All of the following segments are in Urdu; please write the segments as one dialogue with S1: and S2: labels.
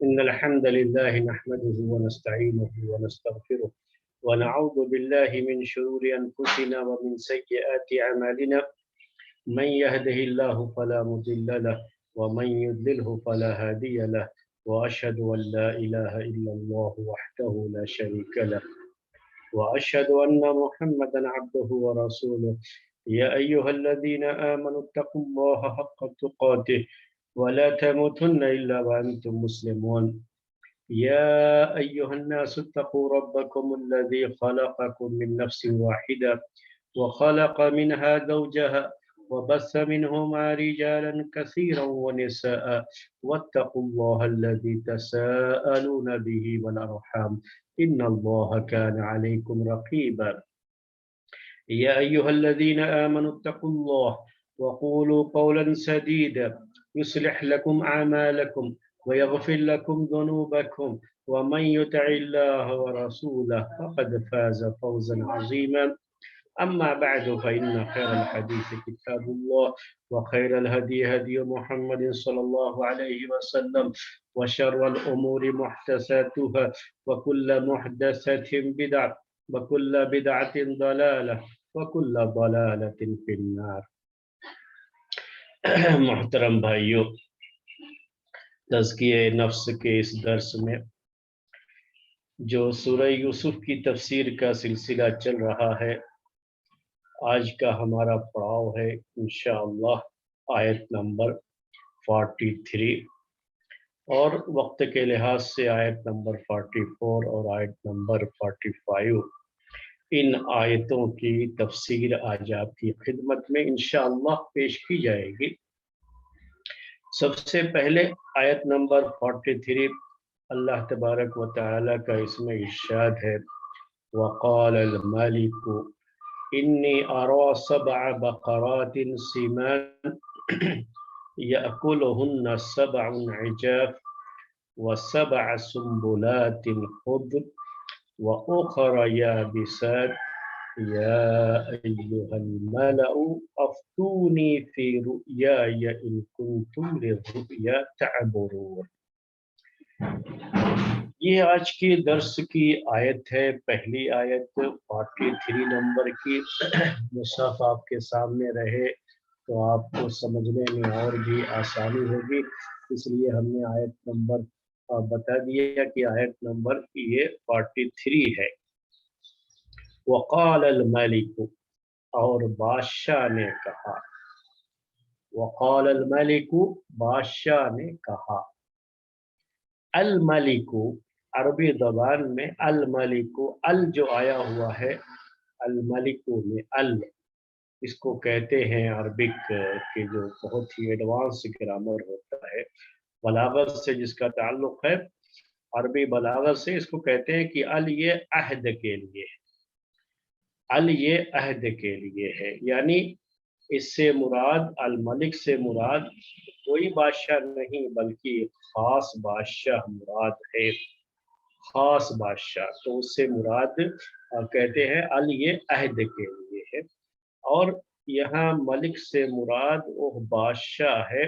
S1: إن الحمد لله نحمده ونستعينه ونستغفره ونعوذ بالله من شرور أنفسنا ومن سيئات أعمالنا من يهده الله فلا مضل له ومن يضلله فلا هادي له وأشهد أن لا إله إلا الله وحده لا شريك له وأشهد أن محمدا عبده ورسوله يا أيها الذين آمنوا اتقوا الله حق تقاته ولا تموتن إلا وأنتم مسلمون يا أيها الناس اتقوا ربكم الذي خلقكم من نفس واحدة وخلق منها زوجها وبث منهما رجالا كثيرا ونساء واتقوا الله الذي تساءلون به والأرحام إن الله كان عليكم رقيبا يا أيها الذين آمنوا اتقوا الله وقولوا قولا سديدا يصلح لكم أعمالكم ويغفر لكم ذنوبكم ومن يطع الله ورسوله فقد فاز فوزا عظيما أما بعد فإن خير الحديث كتاب الله وخير الهدي هدي محمد صلى الله عليه وسلم وشر الأمور محدثاتها وكل محدثة بدعة وكل بدعة ضلالة وكل ضلالة في النار. محترم بھائیوں، تزکیہ نفس کے اس درس میں جو سورہ یوسف کی تفسیر کا سلسلہ چل رہا ہے، آج کا ہمارا پڑاؤ ہے انشاءاللہ آیت نمبر 43 اور وقت کے لحاظ سے آیت نمبر 44 اور آیت نمبر 45. ان آیتوں کی تفسیر آج آپ کی خدمت میں انشاءاللہ پیش کی جائے گی. سب سے پہلے آیت نمبر 43 اللہ تبارک و تعالی کا اس میں ارشاد ہے وقال الملک انی ارى 7 بقرات سمان يأكلهن 7 عجاف و7 سنبلات خضر وأخر يابسات يا أيها الملأ أفتوني في رؤياي إن كنتم للرؤيا تعبرون. یہ آج کی درس کی آیت ہے، پہلی آیت 43 نمبر کی. مصحف آپ کے سامنے رہے تو آپ کو سمجھنے میں اور بھی آسانی ہوگی، اس لیے ہم نے آیت نمبر بتا دیا کہ آیت نمبر یہ 43 ہے. وقال الملک، اور بادشاہ نے کہا. وقال الملک، بادشاہ نے کہا. الملک عربی زبان میں الملک، ال جو آیا ہوا ہے الملک میں ال، اس کو کہتے ہیں عربک کے جو بہت ہی ایڈوانس گرامر ہوتا ہے، بلاغت سے جس کا تعلق ہے، عربی بلاغت سے اس کو کہتے ہیں کہ ال یہ عہد کے لیے ہے. ال یہ عہد کے لیے ہے، یعنی اس سے مراد الملک سے مراد کوئی بادشاہ نہیں بلکہ خاص بادشاہ مراد ہے، خاص بادشاہ. تو اس سے مراد کہتے ہیں ال یہ عہد کے لیے ہے، اور یہاں ملک سے مراد وہ بادشاہ ہے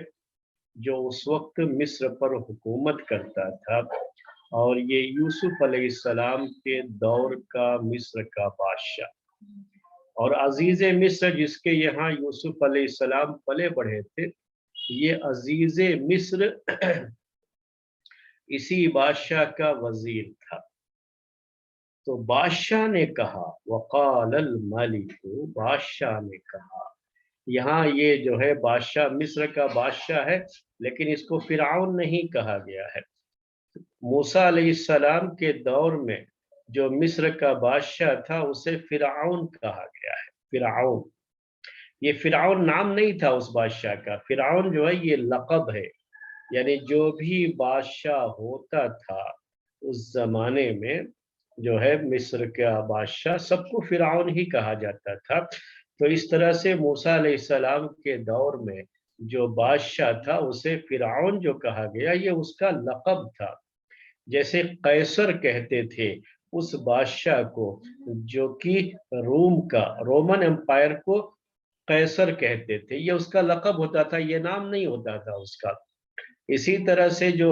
S1: جو اس وقت مصر پر حکومت کرتا تھا، اور یہ یوسف علیہ السلام کے دور کا مصر کا بادشاہ. اور عزیز مصر جس کے یہاں یوسف علیہ السلام پلے بڑھے تھے، یہ عزیز مصر اسی بادشاہ کا وزیر تھا. تو بادشاہ نے کہا وقال الملک، بادشاہ نے کہا. یہاں یہ جو ہے بادشاہ مصر کا بادشاہ ہے، لیکن اس کو فرعون نہیں کہا گیا ہے. موسیٰ علیہ السلام کے دور میں جو مصر کا بادشاہ تھا اسے فرعون کہا گیا ہے. فرعون، یہ فرعون نام نہیں تھا اس بادشاہ کا. فرعون جو ہے یہ لقب ہے، یعنی جو بھی بادشاہ ہوتا تھا اس زمانے میں جو ہے مصر کا بادشاہ، سب کو فرعون ہی کہا جاتا تھا. تو اس طرح سے موسیٰ علیہ السلام کے دور میں جو بادشاہ تھا اسے فرعون جو کہا گیا یہ اس کا لقب تھا. جیسے قیصر کہتے تھے اس بادشاہ کو جو کہ روم کا، رومن امپائر کو قیصر کہتے تھے، یہ اس کا لقب ہوتا تھا، یہ نام نہیں ہوتا تھا اس کا. اسی طرح سے جو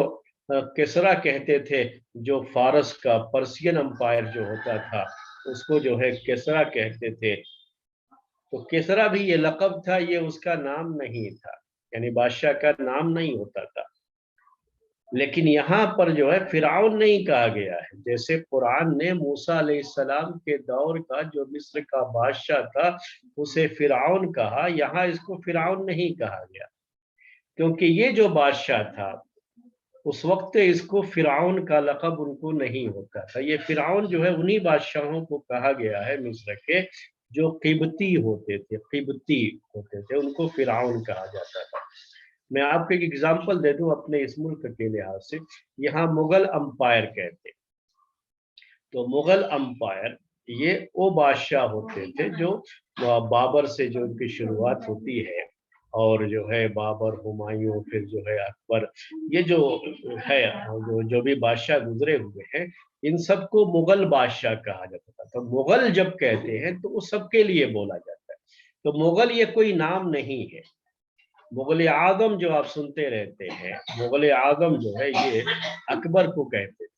S1: کسرا کہتے تھے، جو فارس کا پرسین امپائر جو ہوتا تھا اس کو جو ہے کسرا کہتے تھے. تو کسرا بھی یہ لقب تھا، یہ اس کا نام نہیں تھا، یعنی بادشاہ کا نام نہیں ہوتا تھا. لیکن یہاں پر جو ہے فرعون نہیں کہا گیا ہے. جیسے قرآن نے موسیٰ علیہ السلام کے دور کا جو مصر کا بادشاہ تھا اسے فرعون کہا، یہاں اس کو فرعون نہیں کہا گیا، کیونکہ یہ جو بادشاہ تھا اس وقت اس کو فرعون کا لقب ان کو نہیں ہوتا تھا. یہ فرعون جو ہے انہی بادشاہوں کو کہا گیا ہے مصر کے جو قبطی ہوتے تھے، ان کو فرعون کہا جاتا تھا. میں آپ کو ایک ایگزامپل دے دوں اپنے اس ملک کے لحاظ سے. یہاں مغل امپائر کہتے، تو مغل امپائر یہ وہ بادشاہ ہوتے تھے جو بابر سے جو ان کی شروعات ہوتی ہے، اور جو ہے بابر، ہمایوں، پھر جو ہے اکبر، یہ جو ہے جو بھی بادشاہ گزرے ہوئے ہیں ان سب کو مغل بادشاہ کہا جاتا تھا. تو مغل جب کہتے ہیں تو وہ سب کے لیے بولا جاتا ہے. تو مغل یہ کوئی نام نہیں ہے. مغل اعظم جو آپ سنتے رہتے ہیں، مغل اعظم جو ہے یہ اکبر کو کہتے تھے.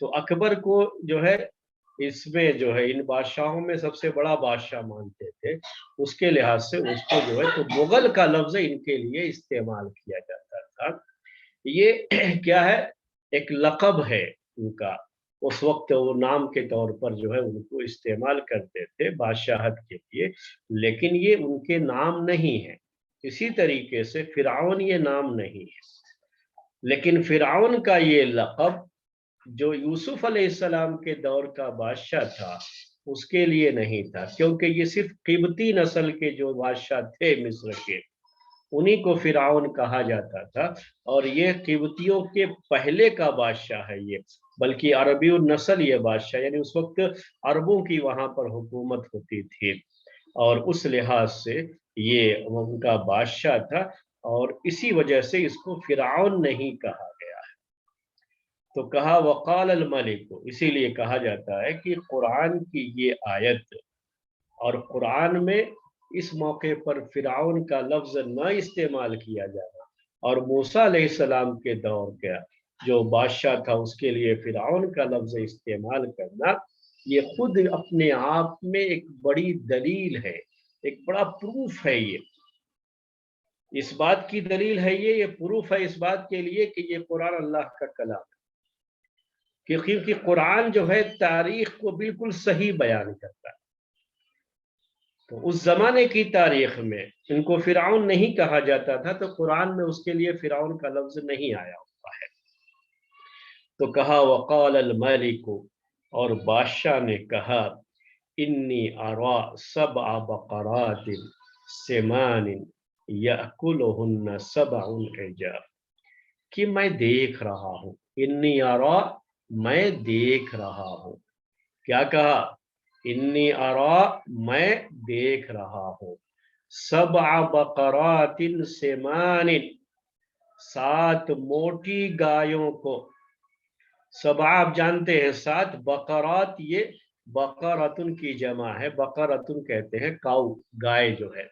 S1: تو اکبر کو جو ہے اس میں جو ہے ان بادشاہوں میں سب سے بڑا بادشاہ مانتے تھے، اس کے لحاظ سے اس کو جو ہے تو مغل کا لفظ ان کے لیے استعمال کیا جاتا تھا. یہ کیا ہے، ایک لقب ہے ان کا. اس وقت وہ نام کے طور پر جو ہے ان کو استعمال کرتے تھے بادشاہت کے لیے، لیکن یہ ان کے نام نہیں ہے. اسی طریقے سے فرعون یہ نام نہیں ہے، لیکن فرعون کا یہ لقب جو یوسف علیہ السلام کے دور کا بادشاہ تھا اس کے لیے نہیں تھا، کیونکہ یہ صرف قبطی نسل کے جو بادشاہ تھے مصر کے انہی کو فرعون کہا جاتا تھا. اور یہ قبطیوں کے پہلے کا بادشاہ ہے یہ، بلکہ عربی النسل یہ بادشاہ، یعنی اس وقت عربوں کی وہاں پر حکومت ہوتی تھی، اور اس لحاظ سے یہ ان کا بادشاہ تھا، اور اسی وجہ سے اس کو فرعون نہیں کہا گیا. تو کہا وقال الملک، اسی لیے کہا جاتا ہے کہ قرآن کی یہ آیت اور قرآن میں اس موقع پر فرعون کا لفظ نہ استعمال کیا جانا، اور موسیٰ علیہ السلام کے دور کا جو بادشاہ تھا اس کے لیے فرعون کا لفظ استعمال کرنا، یہ خود اپنے آپ میں ایک بڑی دلیل ہے، ایک بڑا پروف ہے. یہ اس بات کی دلیل ہے، یہ پروف ہے اس بات کے لیے کہ یہ قرآن اللہ کا کلام ہے. کیونکہ قرآن جو ہے تاریخ کو بالکل صحیح بیان کرتا ہے. تو اس زمانے کی تاریخ میں ان کو فرعون نہیں کہا جاتا تھا، تو قرآن میں اس کے لیے فرعون کا لفظ نہیں آیا ہوا ہے. تو کہا وقال الملک، اور بادشاہ نے کہا انی ارا سبع بقرات سمان یأکلہن سبع عجاف، کہ میں دیکھ رہا ہوں. انی ارا، میں دیکھ رہا ہوں. کیا کہا؟ انی ارا، میں دیکھ رہا ہوں. سبع بقرات سمان، 7 موٹی گایوں کو. سبع آپ جانتے ہیں 7، بقرات یہ بقراتن کی جمع ہے، بقراتن کہتے ہیں کاؤ، گائے جو ہے.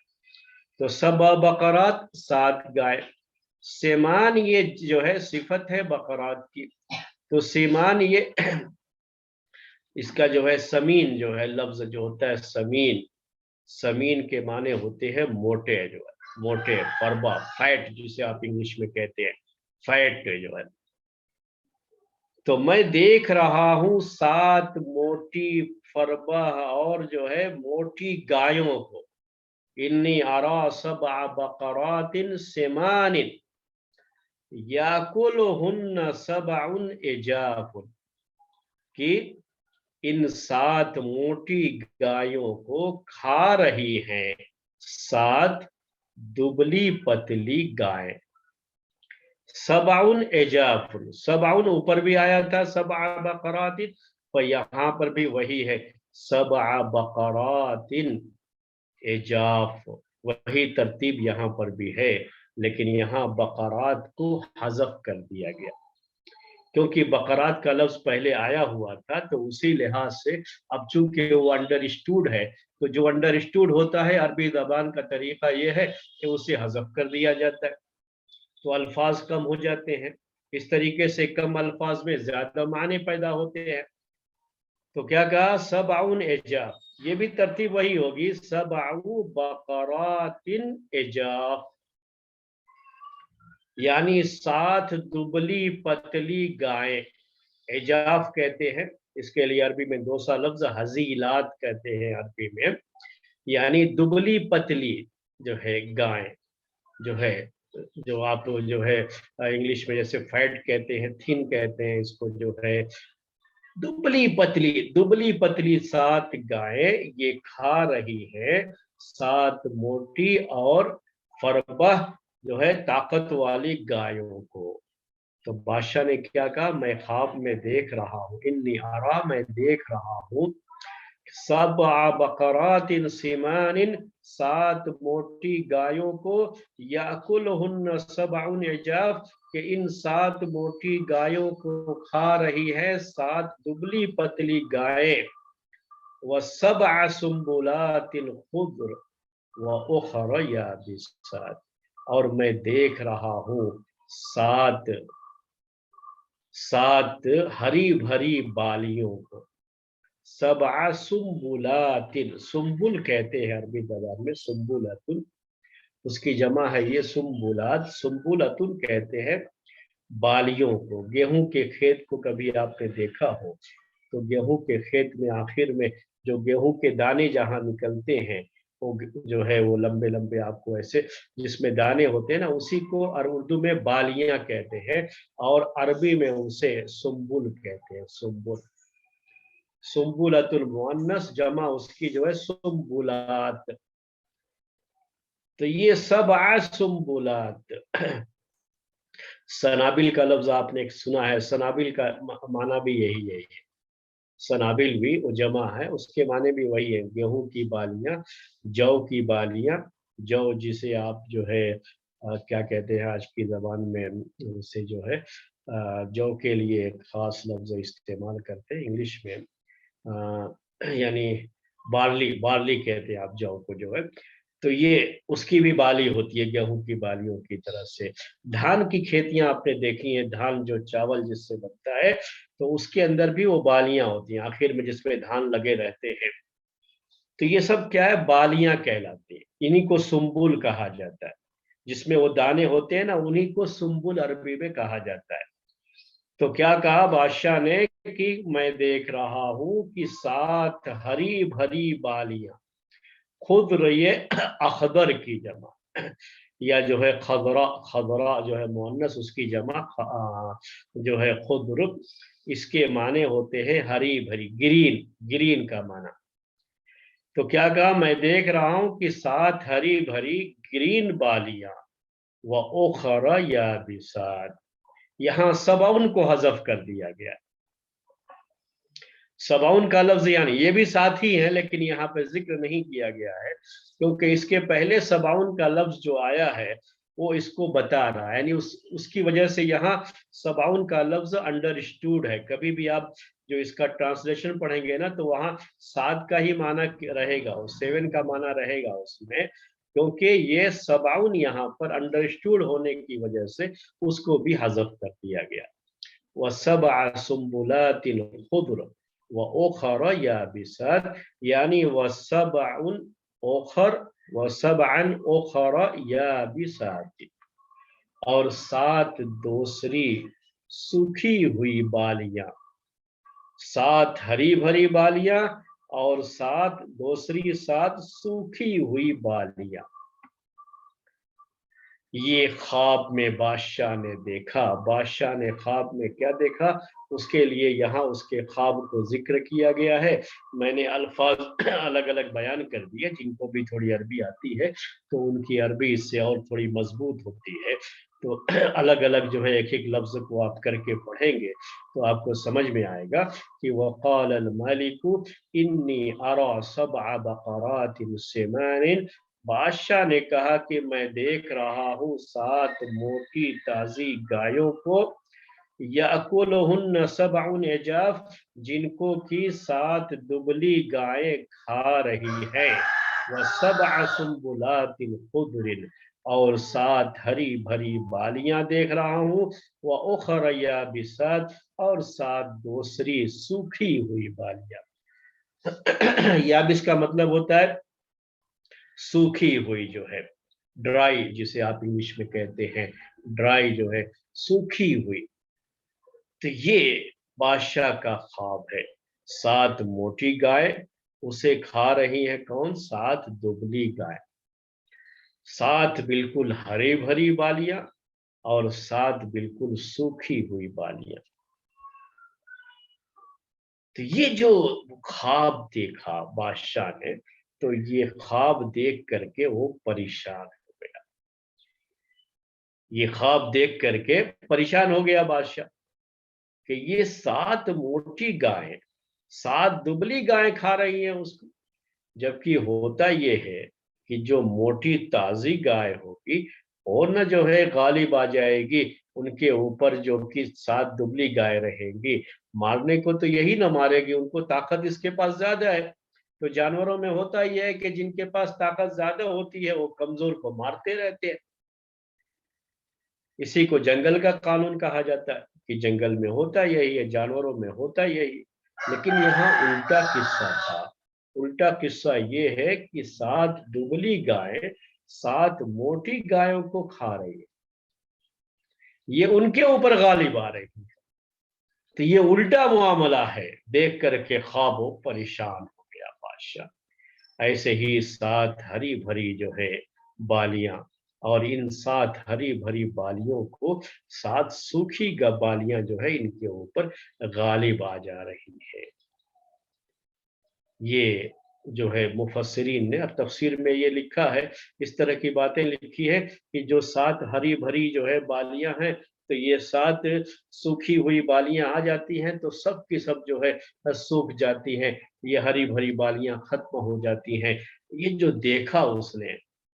S1: تو سبع بقرات 7 گائے. سیمان یہ جو ہے صفت ہے بقرات کی. تو سیمان یہ اس کا جو ہے سمین جو ہے لفظ جو ہوتا ہے سمین، سمین کے معنی ہوتے ہیں موٹے، جو ہے موٹے، فربا، فیٹ جسے آپ انگلش میں کہتے ہیں، فیٹ جو ہے. تو میں دیکھ رہا ہوں 7 موٹی فربا اور جو ہے موٹی گایوں کو. انی ارا سبع بقرات سمان یاکلہن سبع عجاف، کہ ان 7 موٹی گایوں کو کھا رہی ہیں 7 دبلی پتلی گائیں. سبع عجاف، سبع اوپر بھی آیا تھا سبع بقرات، اور یہاں پر بھی وہی ہے سبع بقرات عجاف، وہی ترتیب یہاں پر بھی ہے، لیکن یہاں بقرات کو حذف کر دیا گیا کیونکہ بقرات کا لفظ پہلے آیا ہوا تھا. تو اسی لحاظ سے اب چونکہ وہ انڈرسٹوڈ ہے، تو جو انڈرسٹوڈ ہوتا ہے عربی زبان کا طریقہ یہ ہے کہ اسے حذف کر دیا جاتا ہے، تو الفاظ کم ہو جاتے ہیں. اس طریقے سے کم الفاظ میں زیادہ معنی پیدا ہوتے ہیں. تو کیا کہا؟ سبعون عجاف. یہ بھی ترتیب وہی ہوگی، سبع بقرات عجاف، یعنی 7 دبلی پتلی گائیں. عجاف کہتے ہیں اس کے لیے عربی میں دوسرا لفظ حزیلات کہتے ہیں عربی میں، یعنی دبلی پتلی جو ہے گائیں، جو ہے جو آپ جو ہے انگلش میں جیسے فیٹ کہتے ہیں، تھن کہتے ہیں اس کو، جو ہے دبلی پتلی 7 گائیں یہ کھا رہی ہے 7 موٹی اور فربہ جو ہے طاقت والی گایوں کو. تو بادشاہ نے کیا کہا؟ میں خواب میں دیکھ رہا ہوں، انی ارا، میں دیکھ رہا ہوں، 7 بقرات سمان، 7 موٹی گایوں کو، یاکلہن 7 عجاف، کہ ان 7 موٹی گایوں کو کھا رہی ہے 7 دبلی پتلی گائیں. وَسَبْعَ سُنبُلَاتٍ خُضْرٍ وَأُخَرَ يَابِسَاتٍ، اور میں دیکھ رہا ہوں 7 ہری بھری بالیوں کو. 7 سنبلات، سنبل کہتے ہیں عربی زبان میں سنبلۃ، اس کی جمع ہے یہ سنبلات. سنبلۃ کہتے ہیں بالیوں کو. گیہوں کے کھیت کو کبھی آپ نے دیکھا ہو تو گیہوں کے کھیت میں آخر میں جو گیہوں کے دانے جہاں نکلتے ہیں وہ جو ہے وہ لمبے لمبے آپ کو ایسے جس میں دانے ہوتے ہیں نا، اسی کو اردو میں بالیاں کہتے ہیں، اور عربی میں اسے سنبل کہتے ہیں. سنبل، سنبلۃ المؤنث، جمع اس کی جو ہے سنبلات. تو یہ 7 سنبلات. سنابل کا لفظ آپ نے سنا ہے، سنابل کا معنی بھی یہی ہے. سنابل بھی وہ جمع ہے، اس کے معنی بھی وہی ہے، گیہوں کی بالیاں، جو کی بالیاں. جو جسے آپ جو ہے کیا کہتے ہیں آج کی زبان میں، اسے جو ہے جو کے لیے ایک خاص لفظ استعمال کرتے ہیں انگلش میں، یعنی بارلی کہتے ہیں آپ جو کو، جو ہے. تو یہ اس کی بھی بالی ہوتی ہے گیہوں کی بالیوں کی طرح سے. دھان کی کھیتیاں آپ نے دیکھی ہیں، دھان جو چاول جس سے بنتا ہے تو اس کے اندر بھی وہ بالیاں ہوتی ہیں آخر میں جس میں دھان لگے رہتے ہیں. تو یہ سب کیا ہے؟ بالیاں کہلاتے ہیں. انہی کو سنبل کہا جاتا ہے، جس میں وہ دانے ہوتے ہیں نا، انہی کو سنبل عربی میں کہا جاتا ہے. تو کیا کہا بادشاہ نے کہ میں دیکھ رہا ہوں کہ 7 ہری بھری بالیاں. خضر یہ اخضر کی جمع، یا جو ہے خضرا جو ہے مؤنث، اس کی جمع جو ہے خضر. اس کے معنی ہوتے ہیں ہری بھری، گرین کا معنی. تو کیا کہا؟ میں دیکھ رہا ہوں کہ 7 ہری بھری گرین بالیاں. وَأُخَرَ يَابِسَاتٍ، یہاں 7 کو حذف کر دیا گیا. 7 کا لفظ یعنی یہ بھی ساتھ ہی ہے لیکن یہاں پہ ذکر نہیں کیا گیا ہے، کیونکہ اس کے پہلے 7 کا لفظ جو آیا ہے وہ اس کو بتا رہا ہے، یعنی اس کی وجہ سے یہاں 7 کا لفظ انڈرسٹوڈ ہے. کبھی بھی آپ جو اس کا ٹرانسلیشن پڑھیں گے نا تو وہاں 7 کا ہی معنی رہے گا، 7 کا معنی رہے گا اس میں، کیونکہ یہ 7 یہاں پر انڈرسٹوڈ ہونے کی وجہ سے اس کو بھی حذف کر دیا گیا. وَسَبْعَ سُنبُلَاتٍ خُضْرٍ وَأُخَرَ يَابِسَاتٍ، یعنی وَسَبْعًا أُخَرَ يَابِسَاتٍ، اور 7 دوسری سوکھی ہوئی بالیاں. 7 ہری بھری بالیاں اور 7 دوسری 7 سوکھی ہوئی بالیاں. یہ خواب میں بادشاہ نے دیکھا. بادشاہ نے خواب میں کیا دیکھا؟ اس کے لیے یہاں اس کے خواب کو ذکر کیا گیا ہے. میں نے الفاظ الگ الگ بیان کر دیے، جن کو بھی تھوڑی عربی آتی ہے تو ان کی عربی اس سے اور تھوڑی مضبوط ہوتی ہے. تو الگ الگ جو ہے ایک ایک لفظ کو آپ کر کے پڑھیں گے تو آپ کو سمجھ میں آئے گا کہ وقال الملک انی ارى 7 بقرات سمان، بادشاہ نے کہا کہ میں دیکھ رہا ہوں 7 موٹی تازی گایوں کو، یأکلہن 7 عجاف، جن کو کی 7 دبلی گائیں کھا رہی ہیں. وسبع سنبلات خضر، اور 7 ہری بھری بالیاں دیکھ رہا ہوں، وأخر یابسات، اور 7 دوسری سوکھی ہوئی بالیاں۔ یابس کا مطلب ہوتا ہے سوکھی ہوئی، جو ہے ڈرائی، جسے آپ انگلش میں کہتے ہیں ڈرائی، جو ہے سوکھی ہوئی۔ تو یہ بادشاہ کا خواب ہے۔ 7 موٹی گائے اسے کھا رہی ہیں، کون؟ 7 دبلی گائے۔ 7 بالکل ہری بھری بالیاں اور 7 بالکل سوکھی ہوئی بالیاں۔ تو یہ جو خواب دیکھا بادشاہ نے، تو یہ خواب دیکھ کر کے وہ پریشان ہو گیا۔ یہ خواب دیکھ کر کے پریشان ہو گیا بادشاہ کہ یہ 7 موٹی گائیں 7 دبلی گائیں کھا رہی ہیں اس کو، جبکہ ہوتا یہ ہے کہ جو موٹی تازی گائے ہوگی اور نہ جو ہے غالب آ جائے گی ان کے اوپر، جو کہ 7 دبلی گائے رہیں گی۔ مارنے کو تو یہی نہ مارے گی، ان کو طاقت اس کے پاس زیادہ ہے۔ تو جانوروں میں ہوتا یہ ہے کہ جن کے پاس طاقت زیادہ ہوتی ہے وہ کمزور کو مارتے رہتے ہیں۔ اسی کو جنگل کا قانون کہا جاتا ہے کہ جنگل میں ہوتا یہی ہے، جانوروں میں ہوتا یہی۔ لیکن یہاں الٹا قصہ تھا۔ الٹا قصہ یہ ہے کہ 7 دبلی گائیں 7 موٹی گایوں کو کھا رہی ہے، یہ ان کے اوپر غالب آ رہی ہے۔ تو یہ الٹا معاملہ ہے۔ دیکھ کر کے خواب و پریشان ہو گیا بادشاہ۔ ایسے ہی 7 ہری بھری جو ہے بالیاں، اور ان 7 ہری بھری بالیوں کو 7 سوکھی بالیاں جو ہے ان کے اوپر غالب آ جا رہی ہے۔ یہ جو ہے مفسرین نے تفسیر میں یہ لکھا ہے، اس طرح کی باتیں لکھی ہے کہ جو 7 ہری بھری جو ہے بالیاں ہیں، تو یہ 7 سوکھی ہوئی بالیاں آ جاتی ہیں تو سب کی سب جو ہے سوکھ جاتی ہیں، یہ ہری بھری بالیاں ختم ہو جاتی ہیں۔ یہ جو دیکھا اس نے،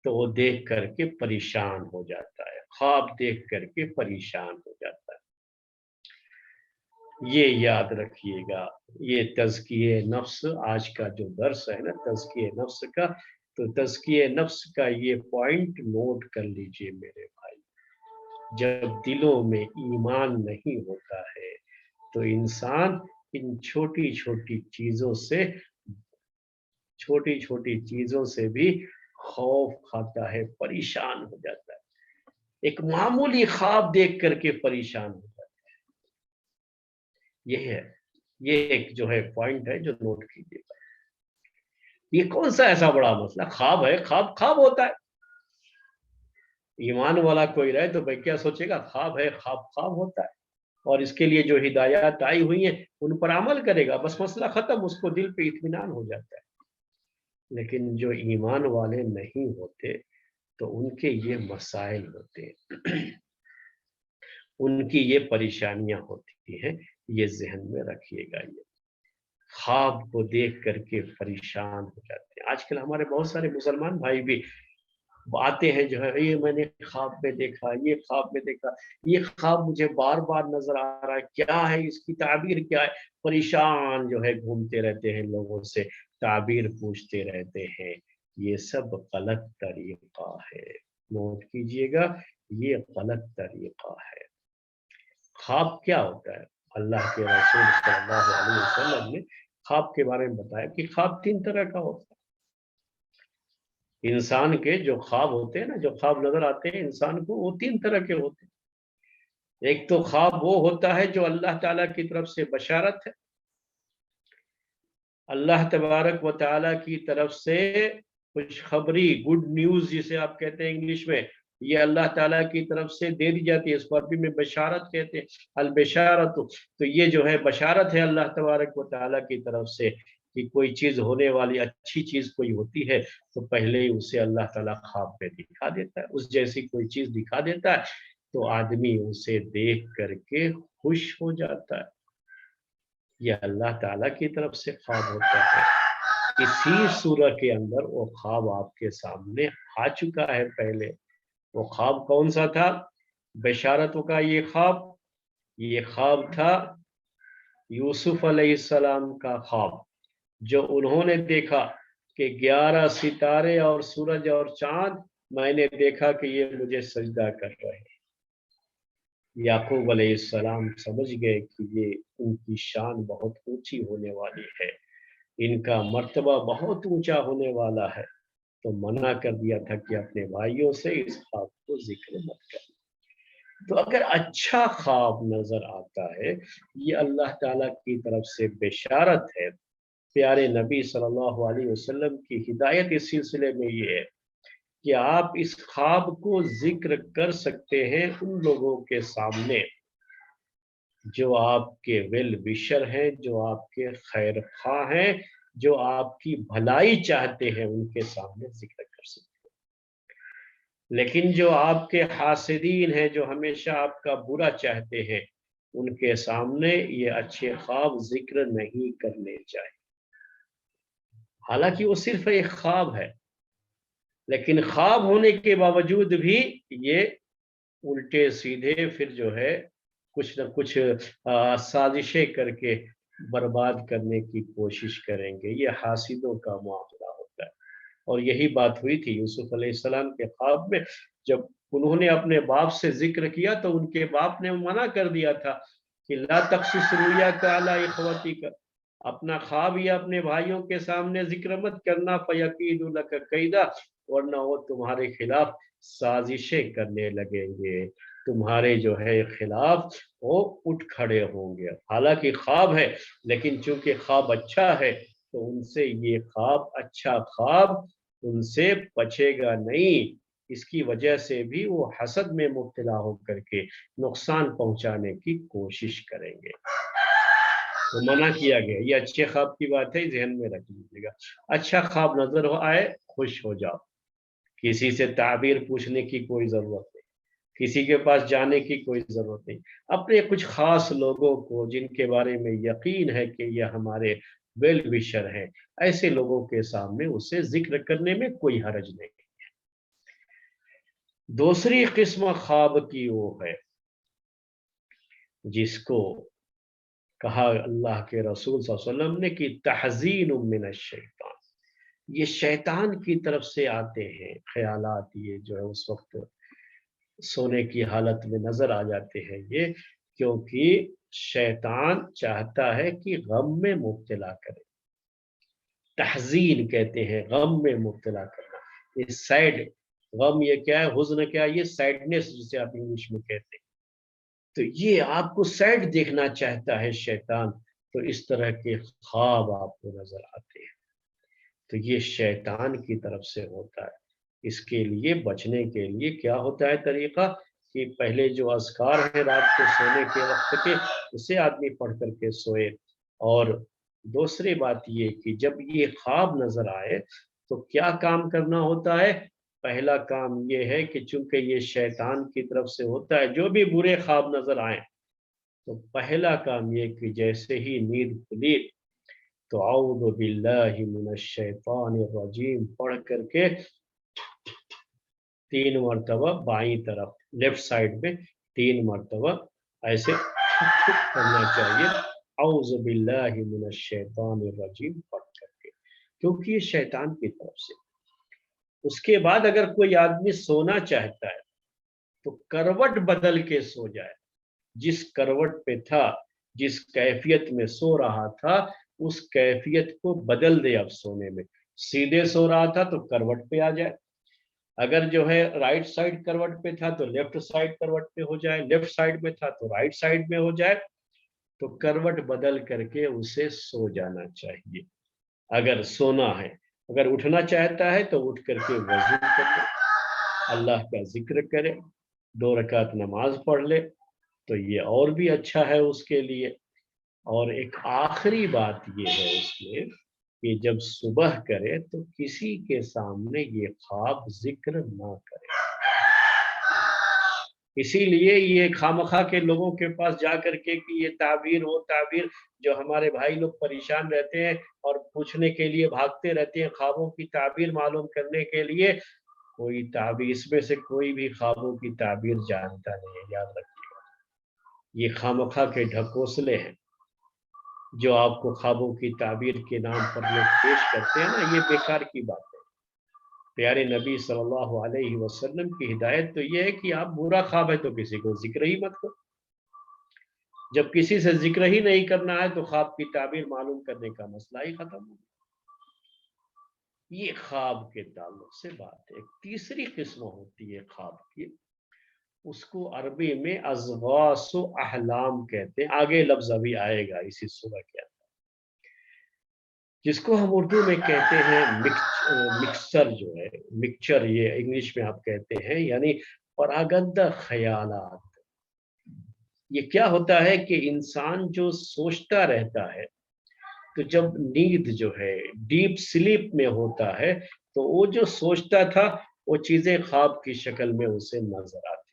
S1: تو وہ دیکھ کر کے پریشان ہو جاتا ہے، خواب دیکھ کر کے پریشان ہو جاتا ہے۔ یہ یاد رکھیے گا، یہ تزکیہ نفس آج کا جو درس ہے نا تزکیہ نفس کا، تو تزکیہ نفس کا یہ پوائنٹ نوٹ کر لیجئے میرے بھائی۔ جب دلوں میں ایمان نہیں ہوتا ہے تو انسان ان چھوٹی چھوٹی چیزوں سے بھی خوف کھاتا ہے، پریشان ہو جاتا ہے۔ ایک معمولی خواب دیکھ کر کے پریشان ہو جاتا ہے۔ یہ ہے، یہ ایک جو ہے پوائنٹ ہے جو نوٹ کیجیے گا۔ یہ کون سا ایسا بڑا مسئلہ؟ خواب ہے، خواب خواب ہوتا ہے۔ ایمان والا کوئی رہے تو بھائی کیا سوچے گا، خواب ہے، خواب خواب ہوتا ہے، اور اس کے لیے جو ہدایات آئی ہوئی ہیں ان پر عمل کرے گا، بس مسئلہ ختم، اس کو دل پہ اطمینان ہو جاتا ہے۔ لیکن جو ایمان والے نہیں ہوتے تو ان کے یہ مسائل ہوتے ہیں، ان کی یہ پریشانیاں ہوتی ہیں، یہ ذہن میں رکھیے گا۔ یہ خواب کو دیکھ کر کے پریشان ہو جاتے ہیں۔ آج کل ہمارے بہت سارے مسلمان بھائی بھی آتے ہیں، جو ہے یہ میں نے خواب میں دیکھا، یہ خواب میں دیکھا، یہ خواب مجھے بار بار نظر آ رہا ہے، کیا ہے اس کی تعبیر کیا ہے؟ پریشان جو ہے گھومتے رہتے ہیں، لوگوں سے تعبیر پوچھتے رہتے ہیں۔ یہ سب غلط طریقہ ہے، نوٹ کیجئے گا، یہ غلط طریقہ ہے۔ خواب کیا ہوتا ہے؟ اللہ کے رسول صلی اللہ علیہ وسلم نے خواب کے بارے میں بتایا کہ خواب 3 طرح کا ہوتا ہے۔ انسان کے جو خواب ہوتے ہیں نا، جو خواب نظر آتے ہیں انسان کو، وہ 3 طرح کے ہوتے ہیں۔ ایک تو خواب وہ ہوتا ہے جو اللہ تعالیٰ کی طرف سے بشارت ہے، اللہ تبارک و تعالیٰ کی طرف سے خوشخبری، گڈ نیوز جسے آپ کہتے ہیں انگلش میں، یہ اللہ تعالیٰ کی طرف سے دے دی جاتی ہے، اس کو عربی میں بشارت کہتے ہیں، البشارت۔ تو یہ جو ہے بشارت ہے اللہ تبارک و تعالیٰ کی طرف سے کہ کوئی چیز ہونے والی، اچھی چیز کوئی ہوتی ہے تو پہلے ہی اسے اللہ تعالیٰ خواب میں دکھا دیتا ہے، اس جیسی کوئی چیز دکھا دیتا ہے تو آدمی اسے دیکھ کر کے خوش ہو جاتا ہے۔ یہ اللہ تعالیٰ کی طرف سے خواب ہوتا ہے۔ اسی سورہ کے اندر وہ خواب آپ کے سامنے آ چکا ہے پہلے۔ وہ خواب کون سا تھا؟ بشارتوں کا یہ خواب تھا یوسف علیہ السلام کا خواب، جو انہوں نے دیکھا کہ 11 ستارے اور سورج اور چاند میں نے دیکھا کہ یہ مجھے سجدہ کر رہے ہیں۔ یعقوب علیہ السلام سمجھ گئے کہ یہ ان کی شان بہت اونچی ہونے والی ہے، ان کا مرتبہ بہت اونچا ہونے والا ہے، تو منع کر دیا تھا کہ اپنے بھائیوں سے اس خواب کو ذکر مت کر۔ تو اگر اچھا خواب نظر آتا ہے، یہ اللہ تعالیٰ کی طرف سے بشارت ہے۔ پیارے نبی صلی اللہ علیہ وسلم کی ہدایت اس سلسلے میں یہ ہے کہ آپ اس خواب کو ذکر کر سکتے ہیں ان لوگوں کے سامنے جو آپ کے ویل وشر ہیں، جو آپ کے خیر خواہ ہیں، جو آپ کی بھلائی چاہتے ہیں، ان کے سامنے ذکر کر سکتے ہیں۔ لیکن جو آپ کے حاسدین ہیں، جو ہمیشہ آپ کا برا چاہتے ہیں، ان کے سامنے یہ اچھے خواب ذکر نہیں کرنے چاہیے۔ حالانکہ وہ صرف ایک خواب ہے، لیکن خواب ہونے کے باوجود بھی یہ الٹے سیدھے پھر جو ہے کچھ نہ کچھ سازشیں کر کے برباد کرنے کی کوشش کریں گے۔ یہ حاسدوں کا معاملہ ہوتا ہے، اور یہی بات ہوئی تھی یوسف علیہ السلام کے خواب میں۔ جب انہوں نے اپنے باپ سے ذکر کیا تو ان کے باپ نے منع کر دیا تھا کہ لا تقصص رؤیاک علی اخوتک، اپنا خواب یہ اپنے بھائیوں کے سامنے ذکر مت کرنا، فیکیدوا لک کیدا، ورنہ وہ تمہارے خلاف سازشیں کرنے لگیں گے، تمہارے جو ہے خلاف وہ اٹھ کھڑے ہوں گے۔ حالانکہ خواب ہے، لیکن چونکہ خواب اچھا ہے تو ان سے یہ خواب، اچھا خواب ان سے بچے گا نہیں، اس کی وجہ سے بھی وہ حسد میں مبتلا ہو کر کے نقصان پہنچانے کی کوشش کریں گے۔ تو منع کیا گیا۔ یہ اچھے خواب کی بات ہے، ذہن میں رکھ لیجیے گا۔ اچھا خواب نظر آئے خوش ہو جاؤ، کسی سے تعبیر پوچھنے کی کوئی ضرورت نہیں، کسی کے پاس جانے کی کوئی ضرورت نہیں۔ اپنے کچھ خاص لوگوں کو جن کے بارے میں یقین ہے کہ یہ ہمارے ویل وشر ہیں، ایسے لوگوں کے سامنے اسے ذکر کرنے میں کوئی حرج نہیں۔ دوسری قسم خواب کی وہ ہے جس کو کہا اللہ کے رسول صلی اللہ علیہ وسلم نے کہ تحزین من الشیطان، یہ شیطان کی طرف سے آتے ہیں خیالات، یہ جو ہے اس وقت سونے کی حالت میں نظر آ جاتے ہیں یہ، کیونکہ شیطان چاہتا ہے کہ غم میں مبتلا کرے۔ تحزین کہتے ہیں غم میں مبتلا کرنا، یہ سیڈ، غم یہ کیا ہے، حزن کیا ہے، یہ سیڈنس جسے آپ انگلش میں کہتے ہیں۔ تو یہ آپ کو سیڈ دیکھنا چاہتا ہے شیطان، تو اس طرح کے خواب آپ کو نظر آتے ہیں، تو یہ شیطان کی طرف سے ہوتا ہے۔ اس کے لیے بچنے کے لیے کیا ہوتا ہے طریقہ کہ پہلے جو اذکار ہیں رات کو سونے کے وقت کے، اسے آدمی پڑھ کر کے سوئے، اور دوسری بات یہ کہ جب یہ خواب نظر آئے تو کیا کام کرنا ہوتا ہے۔ پہلا کام یہ ہے کہ چونکہ یہ شیطان کی طرف سے ہوتا ہے، جو بھی برے خواب نظر آئیں تو پہلا کام یہ کہ جیسے ہی نیند کھلی تو اعوذ باللہ من الشیطان الرجیم پڑھ کر کے 3 مرتبہ بائیں طرف لیفٹ سائڈ میں 3 مرتبہ ایسے کرنا چاہیے، اعوذ باللہ من الشیطان الرجیم پڑھ کر کے، کیونکہ یہ شیطان کی طرف سے۔ اس کے بعد اگر کوئی آدمی سونا چاہتا ہے تو کروٹ بدل کے سو جائے، جس کروٹ پہ تھا، جس کیفیت میں سو رہا تھا، اس کیفیت کو بدل دے۔ اب سونے میں سیدھے سو رہا تھا تو کروٹ پہ آ جائے، اگر جو ہے رائٹ سائڈ کروٹ پہ تھا تو لیفٹ سائڈ کروٹ پہ ہو جائے، لیفٹ سائڈ میں تھا تو رائٹ سائڈ میں ہو جائے، تو کروٹ بدل کر کے اسے سو جانا چاہیے اگر سونا ہے۔ اگر اٹھنا چاہتا ہے تو اٹھ کر کے وضو کر لے، اللہ کا ذکر کرے، 2 رکعت نماز پڑھ لے، تو یہ اور بھی اچھا ہے اس کے لیے۔ اور ایک آخری بات یہ ہے اس میں کہ جب صبح کرے تو کسی کے سامنے یہ خواب ذکر نہ کرے۔ اسی لیے یہ خامخواہ کے لوگوں کے پاس جا کر کے کہ یہ تعبیر وہ تعبیر، جو ہمارے بھائی لوگ پریشان رہتے ہیں اور پوچھنے کے لیے بھاگتے رہتے ہیں خوابوں کی تعبیر معلوم کرنے کے لیے، کوئی تعبیر اس میں سے کوئی بھی خوابوں کی تعبیر جانتا نہیں ہے، یاد رکھیے، یہ خامخواہ کے ڈھکوسلے ہیں۔ جو آپ کو خوابوں کی تعبیر کے نام پر لوگ پیش کرتے ہیں نا، یہ بیکار کی بات ہے۔ پیارے نبی صلی اللہ علیہ وسلم کی ہدایت تو یہ ہے کہ آپ برا خواب ہے تو کسی کو ذکر ہی مت کرو۔ جب کسی سے ذکر ہی نہیں کرنا ہے تو خواب کی تعبیر معلوم کرنے کا مسئلہ ہی ختم ہو۔ یہ خواب کے تعلق سے بات ہے۔ تیسری قسم ہوتی ہے خواب کی، اس کو عربی میں اضغاث و احلام کہتے ہیں، آگے لفظ ابھی آئے گا اسی سورہ کے اندر، جس کو ہم اردو میں کہتے ہیں مکسچر، جو ہے مکسچر، یہ انگلش میں آپ کہتے ہیں، یعنی پراگندہ خیالات۔ یہ کیا ہوتا ہے کہ انسان جو سوچتا رہتا ہے، تو جب نیند جو ہے ڈیپ سلیپ میں ہوتا ہے تو وہ جو سوچتا تھا وہ چیزیں خواب کی شکل میں اسے نظر آتی۔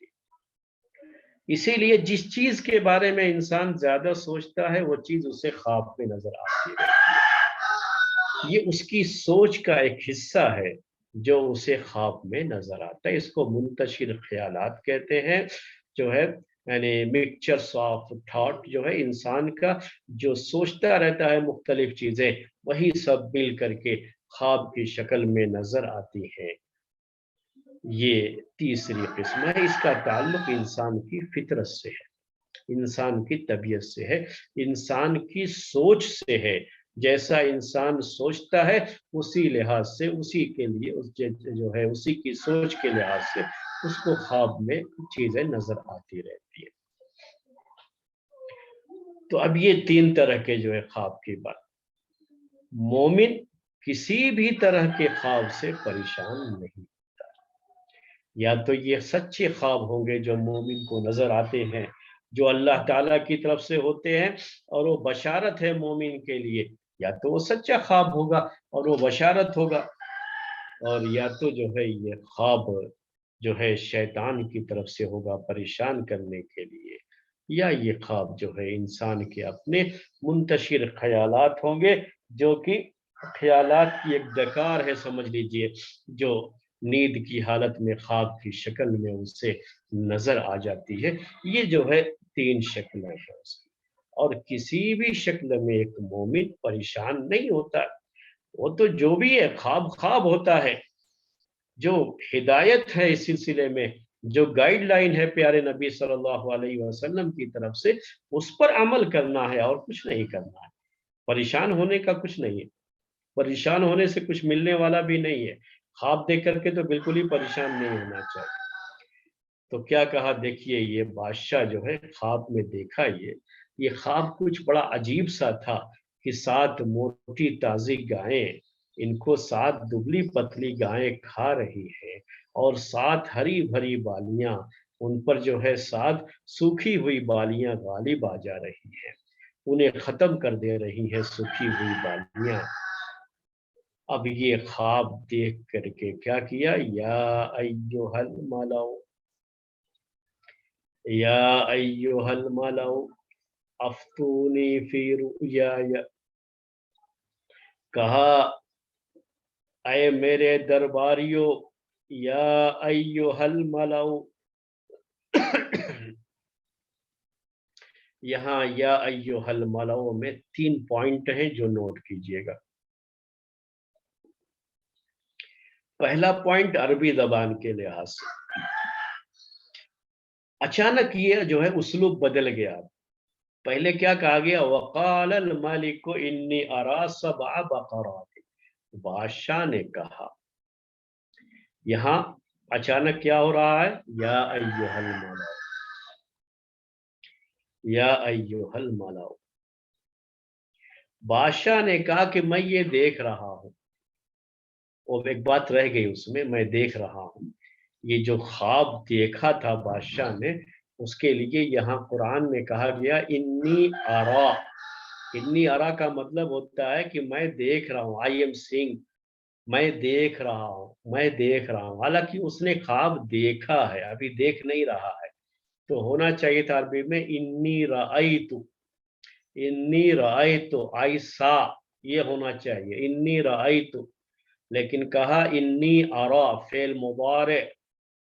S1: اسی لیے جس چیز کے بارے میں انسان زیادہ سوچتا ہے وہ چیز اسے خواب میں نظر آتی ہے۔ یہ اس کی سوچ کا ایک حصہ ہے جو اسے خواب میں نظر آتا ہے۔ اس کو منتشر خیالات کہتے ہیں، جو ہے یعنی مکسچرس آف تھاٹ، جو ہے انسان کا جو سوچتا رہتا ہے مختلف چیزیں، وہی سب مل کر کے خواب کی شکل میں نظر آتی ہیں۔ یہ تیسری قسم ہے، اس کا تعلق انسان کی فطرت سے ہے، انسان کی طبیعت سے ہے، انسان کی سوچ سے ہے۔ جیسا انسان سوچتا ہے اسی لحاظ سے، اسی کے لیے جو ہے اسی کی سوچ کے لحاظ سے اس کو خواب میں چیزیں نظر آتی رہتی ہے۔ تو اب یہ تین طرح کے جو ہے خواب کی بات، مومن کسی بھی طرح کے خواب سے پریشان نہیں ہوتا۔ یا تو یہ سچے خواب ہوں گے جو مومن کو نظر آتے ہیں، جو اللہ تعالیٰ کی طرف سے ہوتے ہیں اور وہ بشارت ہے مومن کے لیے، یا تو وہ سچا خواب ہوگا اور وہ بشارت ہوگا، اور یا تو جو ہے یہ خواب جو ہے شیطان کی طرف سے ہوگا پریشان کرنے کے لیے، یا یہ خواب جو ہے انسان کے اپنے منتشر خیالات ہوں گے، جو کہ خیالات کی ایک ڈکار ہے سمجھ لیجئے، جو نیند کی حالت میں خواب کی شکل میں اسے نظر آ جاتی ہے۔ یہ جو ہے تین شکلیں ہیں اس کی، اور کسی بھی شکل میں ایک مومن پریشان نہیں ہوتا۔ وہ تو جو بھی ہے خواب خواب ہوتا ہے، جو ہدایت ہے اس سلسلے میں، جو گائیڈ لائن ہے پیارے نبی صلی اللہ علیہ وسلم کی طرف سے، اس پر عمل کرنا ہے اور کچھ نہیں کرنا ہے۔ پریشان ہونے کا کچھ نہیں ہے، پریشان ہونے سے کچھ ملنے والا بھی نہیں ہے۔ خواب دیکھ کر کے تو بالکل ہی پریشان نہیں ہونا چاہیے۔ تو کیا کہا، دیکھیے یہ بادشاہ جو ہے خواب میں دیکھا، یہ خواب کچھ بڑا عجیب سا تھا کہ 7 موٹی تازی گائیں، ان کو 7 دبلی پتلی گائیں کھا رہی ہیں، اور 7 ہری بھری بالیاں، ان پر جو ہے 7 سوکھی ہوئی بالیاں غالب آ جا رہی ہیں، انہیں ختم کر دے رہی ہیں سوکھی ہوئی بالیاں۔ اب یہ خواب دیکھ کر کے کیا کیا، یا ایھا الملأ، یا ایھا الملأ افتونی فی رؤیای، کہا اے میرے درباریوں، یا ایھا الملأ، یہاں یا ایھا الملأ میں 3 پوائنٹ ہیں جو نوٹ کیجئے گا۔ پہلا پوائنٹ عربی زبان کے لحاظ سے، اچانک یہ جو ہے اسلوب بدل گیا۔ پہلے کیا کہا گیا، وقال الملک انی ارا 7 بقرات، بادشاہ نے کہا۔ یہاں اچانک کیا ہو رہا ہے، یا ایھا الملأ، یا ایھا الملأ، بادشاہ نے کہا کہ میں یہ دیکھ رہا ہوں، اور ایک بات رہ گئی اس میں دیکھ رہا ہوں، یہ جو خواب دیکھا تھا بادشاہ نے، اس کے لیے یہاں قرآن میں کہا گیا انی ارا۔ انی ارا کا مطلب ہوتا ہے کہ میں دیکھ رہا ہوں، آئی ایم سینگ، میں دیکھ رہا ہوں، میں دیکھ رہا ہوں۔ حالانکہ اس نے خواب دیکھا ہے، ابھی دیکھ نہیں رہا ہے، تو ہونا چاہیے تھا عربی میں انی رأیت، انی رأیت، آئی سا، یہ ہونا چاہیے انی رأیت، لیکن کہا انی ارا، فعل مضارع۔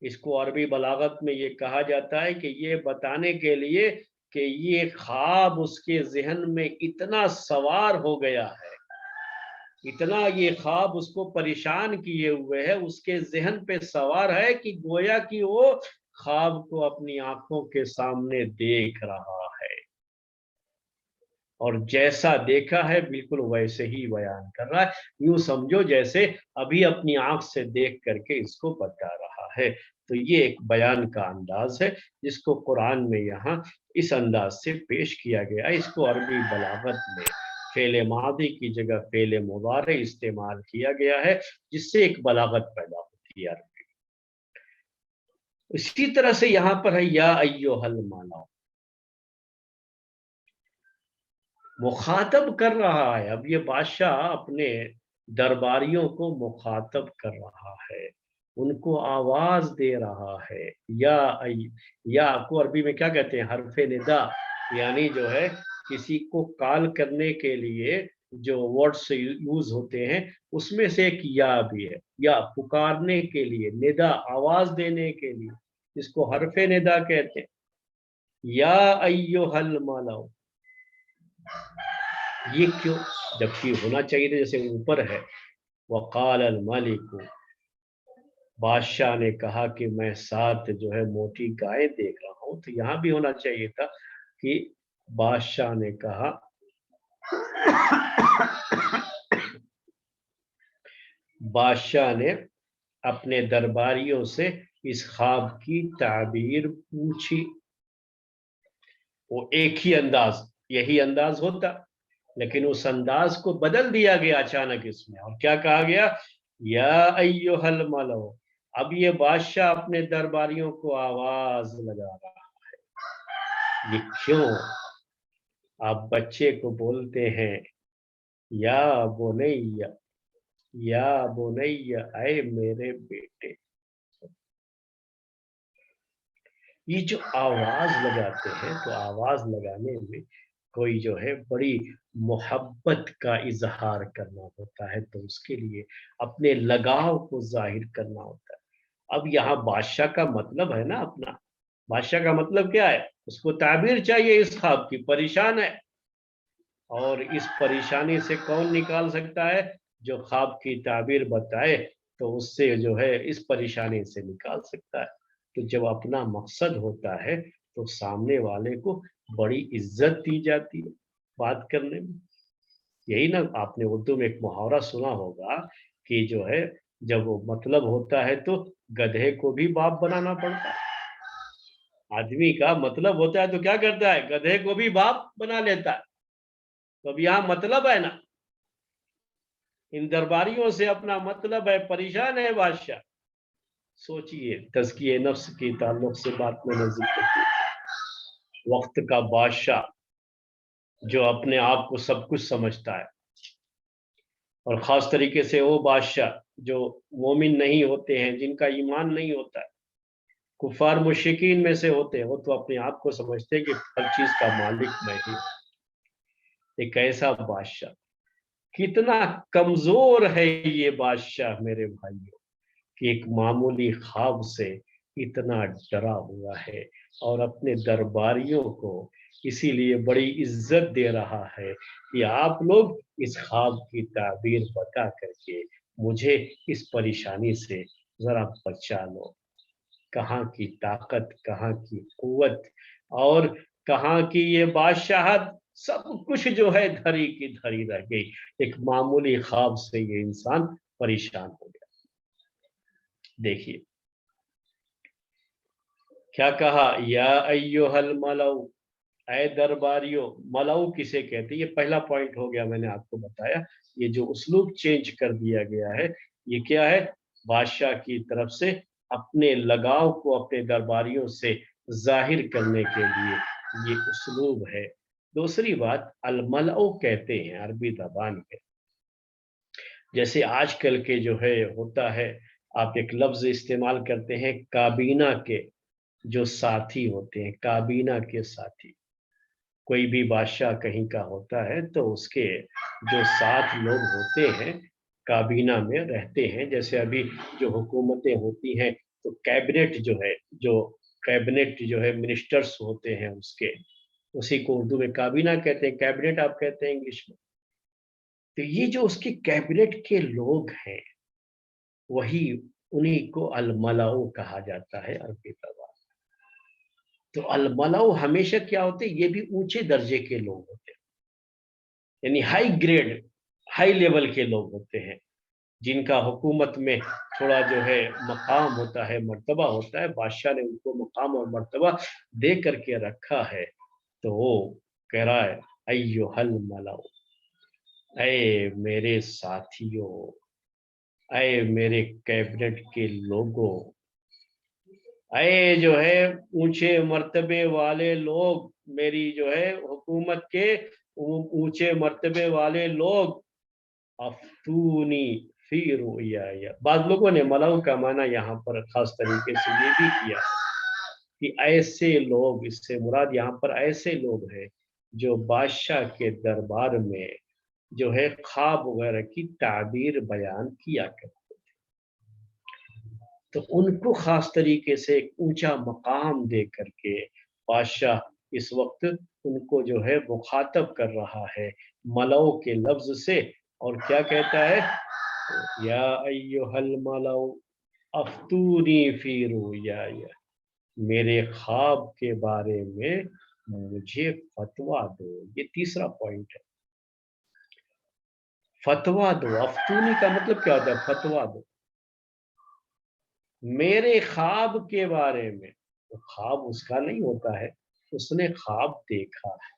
S1: اس کو عربی بلاغت میں یہ کہا جاتا ہے کہ یہ بتانے کے لیے کہ یہ خواب اس کے ذہن میں اتنا سوار ہو گیا ہے، اتنا یہ خواب اس کو پریشان کیے ہوئے ہے، اس کے ذہن پہ سوار ہے کہ گویا کہ وہ خواب کو اپنی آنکھوں کے سامنے دیکھ رہا ہے، اور جیسا دیکھا ہے بالکل ویسے ہی بیان کر رہا ہے، یوں سمجھو جیسے ابھی اپنی آنکھ سے دیکھ کر کے اس کو بتا رہا ہے۔ تو یہ ایک بیان کا انداز ہے جس کو قرآن میں یہاں اس انداز سے پیش کیا گیا ہے۔ اس کو عربی بلاغت میں فعل ماضی کی جگہ فعل مضارع استعمال کیا گیا ہے، جس سے ایک بلاغت پیدا ہوتی ہے عربی۔ اسی طرح سے یہاں پر ہے یا ایھا الملأ، مخاطب کر رہا ہے۔ اب یہ بادشاہ اپنے درباریوں کو مخاطب کر رہا ہے، ان کو آواز دے رہا ہے۔ یا کو عربی میں کیا کہتے ہیں؟ حرف ندا، یعنی جو ہے کسی کو کال کرنے کے لیے جو ورڈز یوز ہوتے ہیں اس میں سے ایک یا بھی ہے، یا پکارنے کے لیے، ندا آواز دینے کے لیے، جس کو حرف ندا کہتے ہیں۔ یا ایھا الملأ، یہ کیوں؟ جبکہ ہونا چاہیے تھا جیسے اوپر ہے وقال الملک، بادشاہ نے کہا کہ میں ساتھ جو ہے موٹی گائے دیکھ رہا ہوں، تو یہاں بھی ہونا چاہیے تھا کہ بادشاہ نے کہا بادشاہ نے اپنے درباریوں سے اس خواب کی تعبیر پوچھی۔ وہ ایک ہی انداز، یہی انداز ہوتا، لیکن اس انداز کو بدل دیا گیا اچانک اس میں، اور کیا کہا گیا؟ یا ایھا الملأ۔ اب یہ بادشاہ اپنے درباریوں کو آواز لگا رہا ہے۔ یہ کیوں؟ آپ بچے کو بولتے ہیں یا بنی، یا بنی، اے میرے بیٹے۔ یہ جو آواز لگاتے ہیں تو آواز لگانے میں کوئی جو ہے بڑی محبت کا اظہار کرنا ہوتا ہے، تو اس کے لیے اپنے لگاؤ کو ظاہر کرنا ہوتا ہے۔ اب یہاں بادشاہ کا مطلب ہے نا اپنا، بادشاہ کا مطلب کیا ہے؟ اس کو تعبیر چاہیے اس خواب کی، پریشان ہے، اور اس پریشانی سے کون نکال سکتا ہے؟ جو خواب کی تعبیر بتائے تو اس سے جو ہے اس پریشانی سے نکال سکتا ہے۔ تو جب اپنا مقصد ہوتا ہے تو سامنے والے کو بڑی عزت دی جاتی ہے بات کرنے میں۔ یہی نا آپ نے اردو میں ایک محاورہ سنا ہوگا کہ جو ہے جب وہ مطلب ہوتا ہے تو گدھے کو بھی باپ بنانا پڑتا ہے۔ آدمی کا مطلب ہوتا ہے تو کیا کرتا ہے؟ گدھے کو بھی باپ بنا لیتا ہے۔ تو اب یہاں مطلب ہے نا، ان درباریوں سے اپنا مطلب ہے، پریشان ہے بادشاہ۔ سوچئے تزکیہ نفس کی تعلق سے بات میں نے ذکر کی، وقت کا بادشاہ جو اپنے آپ کو سب کچھ سمجھتا ہے، اور خاص طریقے سے وہ بادشاہ جو مومن نہیں ہوتے ہیں، جن کا ایمان نہیں ہوتا ہے، کفار مشرکین میں سے ہوتے ہیں، وہ تو اپنے آپ کو سمجھتے ہیں کہ ہر چیز کا مالک میں ہی ہوں۔ ایک ایسا بادشاہ، کتنا کمزور ہے یہ بادشاہ میرے بھائیوں، کہ ایک معمولی خواب سے اتنا ڈرا ہوا ہے، اور اپنے درباریوں کو اسی لیے بڑی عزت دے رہا ہے کہ آپ لوگ اس خواب کی تعبیر بتا کر کے مجھے اس پریشانی سے ذرا بچا لو۔ کہاں کی طاقت، کہاں کی قوت، اور کہاں کی یہ بادشاہت، سب کچھ جو ہے دھری کی دھری رہ گئی۔ ایک معمولی خواب سے یہ انسان پریشان ہو گیا۔ دیکھیے کیا کہا؟ یا ایھا الملأ، اے درباریوں۔ ملأ کسے کہتے ہیں؟ یہ پہلا پوائنٹ ہو گیا، میں نے آپ کو بتایا۔ یہ جو اسلوب چینج کر دیا گیا ہے، یہ کیا ہے؟ بادشاہ کی طرف سے اپنے لگاؤ کو اپنے درباریوں سے ظاہر کرنے کے لیے یہ اسلوب ہے۔ دوسری بات، الملأ کہتے ہیں عربی زبان میں، جیسے آج کل کے جو ہے ہوتا ہے، آپ ایک لفظ استعمال کرتے ہیں کابینہ کے جو ساتھی ہوتے ہیں، کابینہ کے ساتھی۔ کوئی بھی بادشاہ کہیں کا ہوتا ہے تو اس کے جو ساتھ لوگ ہوتے ہیں کابینہ میں رہتے ہیں، جیسے ابھی جو حکومتیں ہوتی ہیں تو کیبنٹ جو ہے، جو کیبنٹ جو ہے منسٹرز ہوتے ہیں اس کے، اسی کو اردو میں کابینہ کہتے ہیں، کیبنٹ آپ کہتے ہیں انگلش میں۔ تو یہ جو اس کے کیبنٹ کے لوگ ہیں وہی انہی کو الملاؤ کہا جاتا ہے عربی زبان۔ تو الملاؤ ہمیشہ کیا ہوتے ہیں؟ یہ بھی اونچے درجے کے لوگ ہوتے ہیں، یعنی ہائی گریڈ، ہائی لیول کے لوگ ہوتے ہیں، جن کا حکومت میں تھوڑا جو ہے مقام ہوتا ہے، مرتبہ ہوتا ہے، بادشاہ نے ان کو مقام اور مرتبہ دے کر کے رکھا ہے۔ تو وہ کہہ رہا ہے ایھا الملأ، اے میرے ساتھیوں، اے میرے کیبنٹ کے لوگوں، اے جو ہے اونچے مرتبے والے لوگ، میری جو ہے حکومت کے اونچے مرتبے والے لوگ، افتونی فی رؤیایا۔ بعض لوگوں نے ملاؤ کا معنی یہاں پر خاص طریقے سے یہ بھی کیا کہ ایسے لوگ، اس سے مراد یہاں پر ایسے لوگ ہیں جو بادشاہ کے دربار میں جو ہے خواب وغیرہ کی تعبیر بیان کیا کرتے، تو ان کو خاص طریقے سے ایک اونچا مقام دے کر کے بادشاہ اس وقت ان کو جو ہے مخاطب کر رہا ہے ملو کے لفظ سے، اور کیا کہتا ہے؟ یا ایھا الملأ افتونی فی رؤیایا، میرے خواب کے بارے میں مجھے فتویٰ دو۔ یہ تیسرا پوائنٹ ہے، فتویٰ دو۔ افتونی کا مطلب کیا ہوتا ہے؟ فتویٰ دو میرے خواب کے بارے میں۔ وہ خواب اس کا نہیں ہوتا ہے، اس نے خواب دیکھا ہے،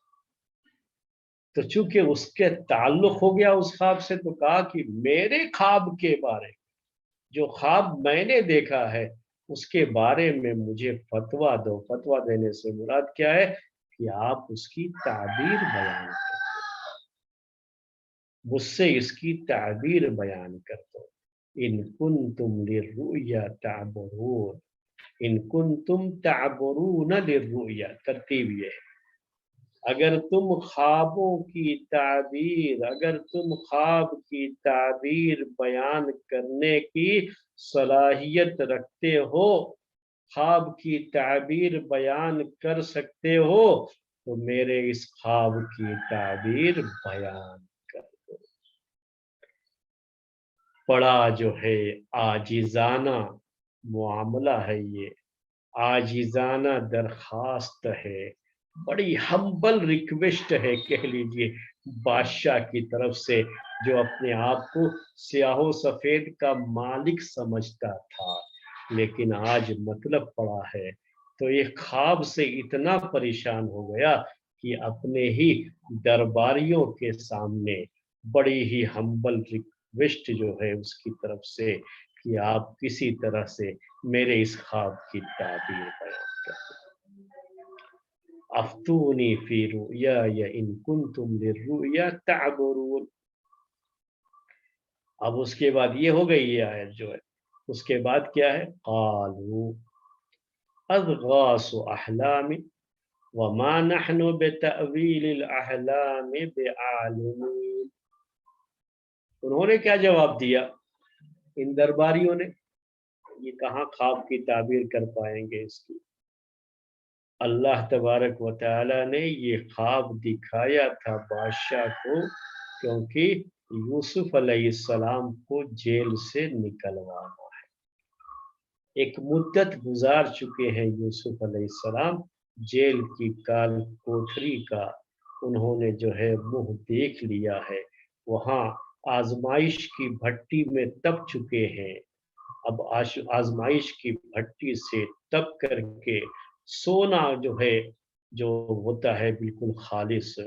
S1: تو چونکہ اس کے تعلق ہو گیا اس خواب سے، تو کہا کہ میرے خواب کے بارے میں، جو خواب میں نے دیکھا ہے اس کے بارے میں مجھے فتویٰ دو۔ فتویٰ دینے سے مراد کیا ہے؟ کہ آپ اس کی تعبیر بیان کرو، مجھ سے اس کی تعبیر بیان کر دو۔ ان کنتم للرؤیا تعبرون، ان کنتم تعبرون للرؤیا، ترتیب یہ ہے، اگر تم خوابوں کی تعبیر، اگر تم خواب کی تعبیر بیان کرنے کی صلاحیت رکھتے ہو، خواب کی تعبیر بیان کر سکتے ہو، تو میرے اس خواب کی تعبیر بیان کر دو۔ بڑا جو ہے عاجزانہ معاملہ ہے، یہ عاجزانہ درخواست ہے، بڑی ہمبل ریکویسٹ ہے کہہ لیجئے بادشاہ کی طرف سے، جو اپنے آپ کو سیاہ و سفید کا مالک سمجھتا تھا، لیکن آج مطلب پڑا ہے تو یہ خواب سے اتنا پریشان ہو گیا کہ اپنے ہی درباریوں کے سامنے بڑی ہی ہمبل ریکویسٹ جو ہے اس کی طرف سے کہ آپ کسی طرح سے میرے اس خواب کی تعبیر بیان کریں۔ افتونی فی رؤیایا ان کنتم للرؤیا تعبرون۔ اب اس کے بعد یہ ہو گئی یہ آیت جو ہے، اس کے بعد کیا ہے؟ قالوا اضغاث احلام وما نحن بتأویل الاحلام بعالمین۔ انہوں نے کیا جواب دیا ان درباریوں نے؟ یہ کہاں خواب کی تعبیر کر پائیں گے اس کی؟ اللہ تبارک و تعالی نے یہ خواب دکھایا تھا بادشاہ کو، کیونکہ یوسف علیہ السلام کو جیل سے نکلوانا ہے۔ ایک مدت گزار چکے ہیں یوسف علیہ السلام، جیل کی کال کوٹری کا انہوں نے جو ہے منہ دیکھ لیا ہے، وہاں آزمائش کی بھٹی میں تپ چکے ہیں۔ اب آزمائش کی بھٹی سے تپ کر کے سونا جو ہے، جو ہوتا ہے بالکل خالص،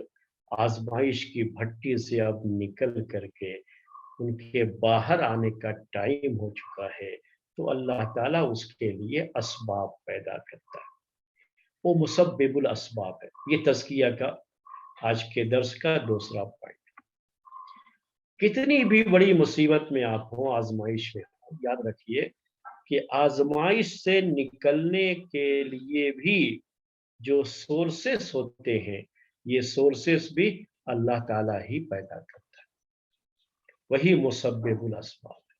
S1: آزمائش کی بھٹی سے اب نکل کر کے ان کے باہر آنے کا ٹائم ہو چکا ہے، تو اللہ تعالیٰ اس کے لیے اسباب پیدا کرتا ہے، وہ مسبب الاسباب ہے۔ یہ تزکیہ کا آج کے درس کا دوسرا پوائنٹ۔ کتنی بھی بڑی مصیبت میں آپ ہوں، آزمائش میں ہوں، یاد رکھیے کہ آزمائش سے نکلنے کے لیے بھی جو سورسز ہوتے ہیں، یہ سورسز بھی اللہ تعالیٰ ہی پیدا کرتا ہے، وہی مسبب الاسباب ہے۔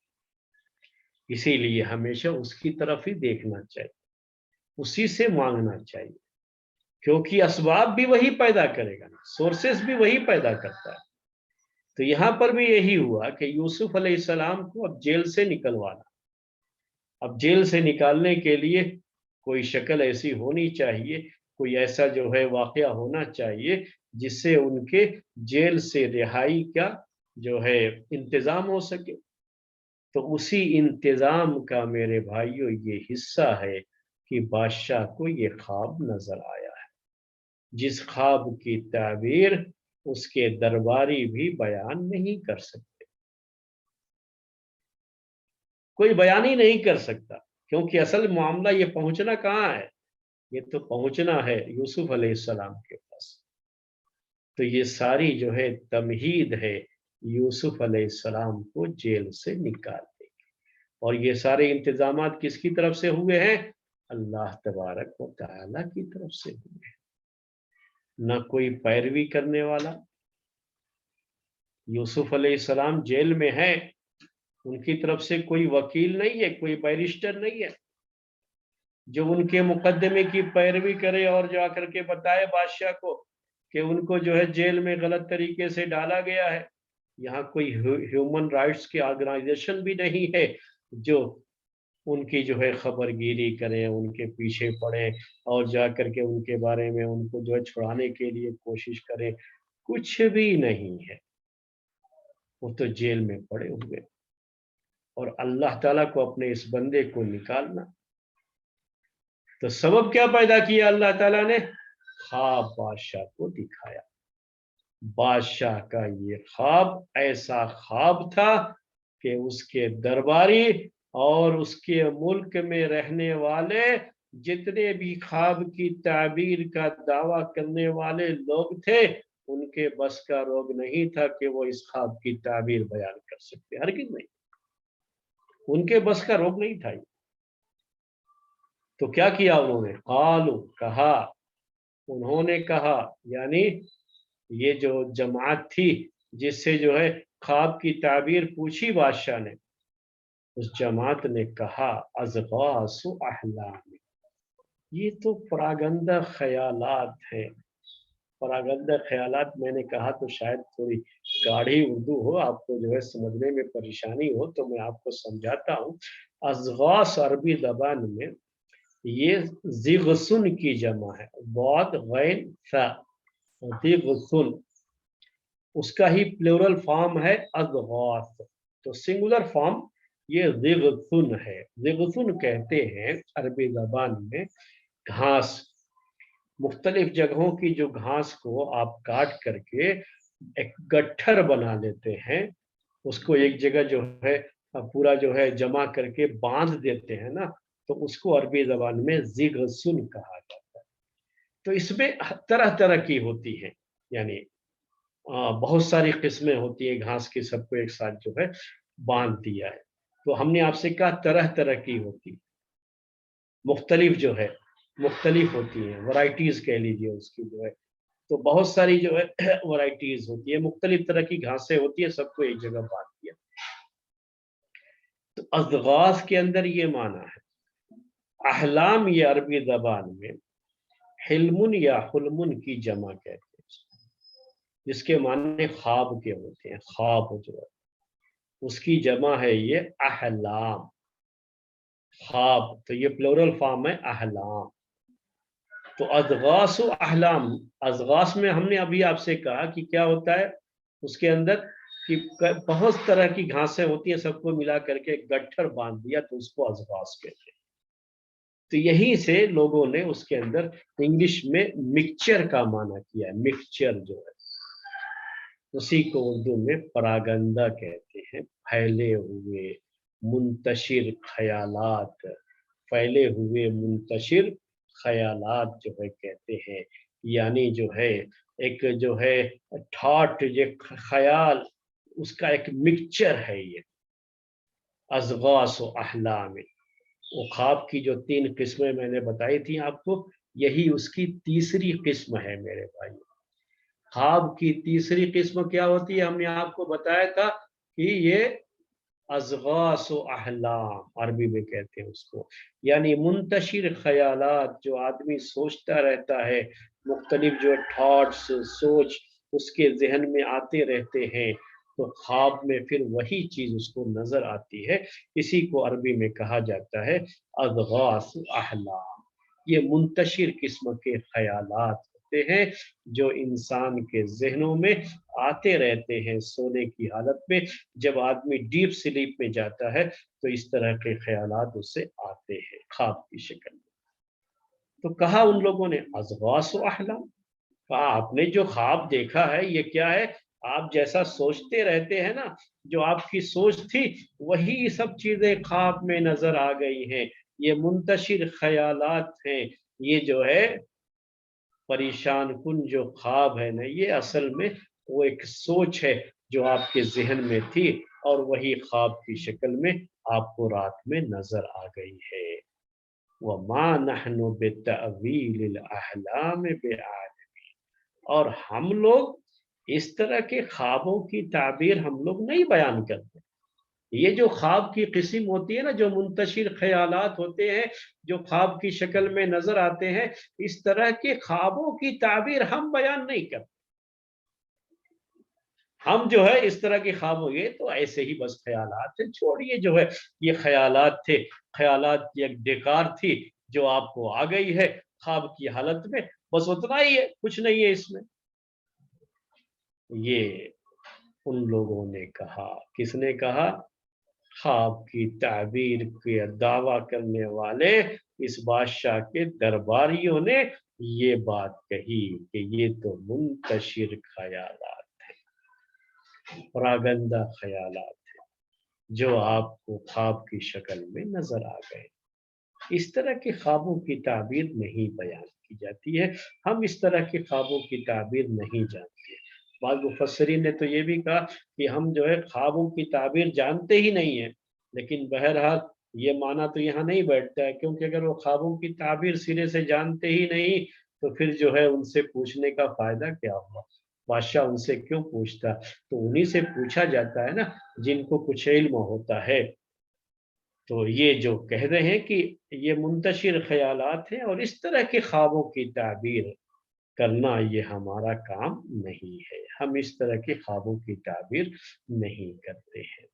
S1: اسی لیے ہمیشہ اس کی طرف ہی دیکھنا چاہیے، اسی سے مانگنا چاہیے۔ کیونکہ اسباب بھی وہی پیدا کرے گا نا، سورسز بھی وہی پیدا کرتا ہے۔ تو یہاں پر بھی یہی ہوا کہ یوسف علیہ السلام کو اب جیل سے نکلوانا، اب جیل سے نکالنے کے لیے کوئی شکل ایسی ہونی چاہیے، کوئی ایسا جو ہے واقعہ ہونا چاہیے جس سے ان کے جیل سے رہائی کا جو ہے انتظام ہو سکے۔ تو اسی انتظام کا میرے بھائیوں یہ حصہ ہے کہ بادشاہ کو یہ خواب نظر آیا ہے، جس خواب کی تعبیر اس کے درباری بھی بیان نہیں کر سکتے، کوئی بیان ہی نہیں کر سکتا، کیونکہ اصل معاملہ یہ پہنچنا کہاں ہے؟ یہ تو پہنچنا ہے یوسف علیہ السلام کے پاس۔ تو یہ ساری جو ہے تمہید ہے یوسف علیہ السلام کو جیل سے نکالنے کی، اور یہ سارے انتظامات کس کی طرف سے ہوئے ہیں؟ اللہ تبارک و تعالی کی طرف سے ہوئے ہیں، نہ کوئی پیروی کرنے والا۔ یوسف علیہ السلام جیل میں ہیں، ان کی طرف سے کوئی وکیل نہیں ہے، کوئی بیرسٹر نہیں ہے جو ان کے مقدمے کی پیروی کرے اور جا کر کے بتائے بادشاہ کو کہ ان کو جو ہے جیل میں غلط طریقے سے ڈالا گیا ہے۔ یہاں کوئی ہیومن رائٹس کی آرگنائزیشن بھی نہیں ہے جو ان کی جو ہے خبر گیری کریں، ان کے پیچھے پڑے اور جا کر کے ان کے بارے میں ان کو جو ہے چھڑانے کے لیے کوشش کرے، کچھ بھی نہیں ہے۔ وہ تو جیل میں پڑے ہوئے، اور اللہ تعالیٰ کو اپنے اس بندے کو نکالنا، تو سبب کیا پیدا کیا اللہ تعالیٰ نے؟ خواب بادشاہ کو دکھایا۔ بادشاہ کا یہ خواب ایسا خواب تھا کہ اس کے درباری اور اس کے ملک میں رہنے والے جتنے بھی خواب کی تعبیر کا دعویٰ کرنے والے لوگ تھے، ان کے بس کا روگ نہیں تھا کہ وہ اس خواب کی تعبیر بیان کر سکتے، ہرگز نہیں، ان کے بس کا روگ نہیں تھا۔ تو کیا کیا انہوں نے؟ قالو، کہا، انہوں نے کہا، یعنی یہ جو جماعت تھی جس سے جو ہے خواب کی تعبیر پوچھی بادشاہ نے، اس جماعت نے کہا اضغاث احلام، یہ تو پراگندہ خیالات ہیں۔ پراگندہ خیالات میں نے کہا تو شاید تھوڑی گاڑھی اردو ہو، آپ کو جو ہے سمجھنے میں پریشانی ہو، تو میں آپ کو سمجھاتا ہوں۔ اضغاث عربی زبان میں یہ ذغسن کی جمع ہے، ضاد غین ثا، ذغسن، اس کا ہی پلورل فارم ہے اضغاث، تو سنگولر فارم یہ ذغسن ہے۔ ذغسن کہتے ہیں عربی زبان میں گھاس، مختلف جگہوں کی جو گھاس کو آپ کاٹ کر کے ایک گٹھر بنا لیتے ہیں، اس کو ایک جگہ جو ہے پورا جو ہے جمع کر کے باندھ دیتے ہیں نا، تو اس کو عربی زبان میں ذغسن کہا جاتا ہے۔ تو اس میں طرح طرح کی ہوتی ہیں، یعنی بہت ساری قسمیں ہوتی ہیں گھاس کی، سب کو ایک ساتھ جو ہے باندھ دیا ہے۔ تو ہم نے آپ سے کہا طرح طرح کی ہوتی، مختلف جو ہے مختلف ہوتی ہیں، ورائٹیز کہہ لیجیے اس کی جو ہے، تو بہت ساری جو ہے ورائٹیز ہوتی ہے، مختلف طرح کی گھاسیں ہوتی ہیں، سب کو ایک جگہ باندھ دیا۔ تو اضغاث کے اندر یہ معنی ہے۔ احلام یہ عربی زبان میں حلمن یا حلمن کی جمع کہتے ہیں، جس کے معنی خواب کے ہوتے ہیں، خواب جو ہے اس کی جمع ہے یہ احلام، خواب، تو یہ پلورل فارم ہے احلام۔ تو اضغاث و احلام، اضغاث میں ہم نے ابھی آپ سے کہا کہ کیا ہوتا ہے اس کے اندر، کہ بہت طرح کی گھاسیں ہوتی ہیں، سب کو ملا کر کے گٹھر باندھ دیا، تو اس کو اضغاث کہتے ہیں۔ تو یہیں سے لوگوں نے اس کے اندر انگلش میں مکسچر کا معنی کیا ہے، مکسچر جو ہے اسی کو اردو میں پراگندہ کہتے ہیں، پھیلے ہوئے منتشر خیالات، پھیلے ہوئے منتشر خیالات جو ہے کہتے ہیں، یعنی جو ہے ایک جو ہے تھاٹ، یہ خیال، اس کا ایک مکسچر ہے یہ اضغاث و احلام۔ وہ خواب کی جو 3 قسمیں میں نے بتائی تھی آپ کو، یہی اس کی تیسری قسم ہے میرے بھائی۔ خواب کی تیسری قسم کیا ہوتی ہے؟ ہم نے آپ کو بتایا تھا کہ یہ ازغاس و احلام عربی میں کہتے ہیں اس کو، یعنی منتشر خیالات جو آدمی سوچتا رہتا ہے، مختلف جو تھاٹس سوچ اس کے ذہن میں آتے رہتے ہیں، تو خواب میں پھر وہی چیز اس کو نظر آتی ہے۔ اسی کو عربی میں کہا جاتا ہے اضغاث احلام۔ یہ منتشر قسم کے خیالات ہوتے ہیں جو انسان کے ذہنوں میں آتے رہتے ہیں سونے کی حالت میں۔ جب آدمی ڈیپ سلیپ میں جاتا ہے تو اس طرح کے خیالات اس سے آتے ہیں خواب کی شکل میں۔ تو کہا ان لوگوں نے اضغاث و احلام، کہا آپ نے جو خواب دیکھا ہے یہ کیا ہے؟ آپ جیسا سوچتے رہتے ہیں نا، جو آپ کی سوچ تھی وہی سب چیزیں خواب میں نظر آ گئی ہیں، یہ منتشر خیالات ہیں، یہ جو ہے پریشان کن جو خواب ہے نا، یہ اصل میں وہ ایک سوچ ہے جو آپ کے ذہن میں تھی، اور وہی خواب کی شکل میں آپ کو رات میں نظر آ گئی ہے۔ وَمَا نَحْنُ بِتَأْوِيلِ الْأَحْلَامِ بِعَالِمِينَ، اور ہم لوگ اس طرح کے خوابوں کی تعبیر ہم لوگ نہیں بیان کرتے۔ یہ جو خواب کی قسم ہوتی ہے نا، جو منتشر خیالات ہوتے ہیں جو خواب کی شکل میں نظر آتے ہیں، اس طرح کے خوابوں کی تعبیر ہم بیان نہیں کرتے۔ ہم جو ہے اس طرح کے خواب ہوئے تو ایسے ہی بس خیالات تھے، چھوڑیے جو ہے یہ خیالات تھے، خیالات کی ایک ڈکار تھی جو آپ کو آ گئی ہے خواب کی حالت میں، بس اتنا ہی ہے، کچھ نہیں ہے اس میں۔ یہ ان لوگوں نے کہا، کس نے کہا؟ خواب کی تعبیر کے دعویٰ کرنے والے اس بادشاہ کے درباریوں نے یہ بات کہی کہ یہ تو منتشر خیالات ہیں، پراگندہ خیالات ہیں جو آپ کو خواب کی شکل میں نظر آ گئے۔ اس طرح کے خوابوں کی تعبیر نہیں بیان کی جاتی ہے، ہم اس طرح کے خوابوں کی تعبیر نہیں جانتے۔ بعض مفسرین نے تو یہ بھی کہا کہ ہم جو ہے خوابوں کی تعبیر جانتے ہی نہیں ہیں، لیکن بہرحال یہ معنی تو یہاں نہیں بیٹھتا ہے، کیونکہ اگر وہ خوابوں کی تعبیر سرے سے جانتے ہی نہیں تو پھر جو ہے ان سے پوچھنے کا فائدہ کیا ہوا؟ بادشاہ ان سے کیوں پوچھتا؟ تو انہی سے پوچھا جاتا ہے نا جن کو کچھ علم ہوتا ہے۔ تو یہ جو کہہ رہے ہیں کہ یہ منتشر خیالات ہیں اور اس طرح کے خوابوں کی تعبیر کرنا یہ ہمارا کام نہیں ہے، ہم اس طرح کے خوابوں کی تعبیر نہیں کرتے ہیں۔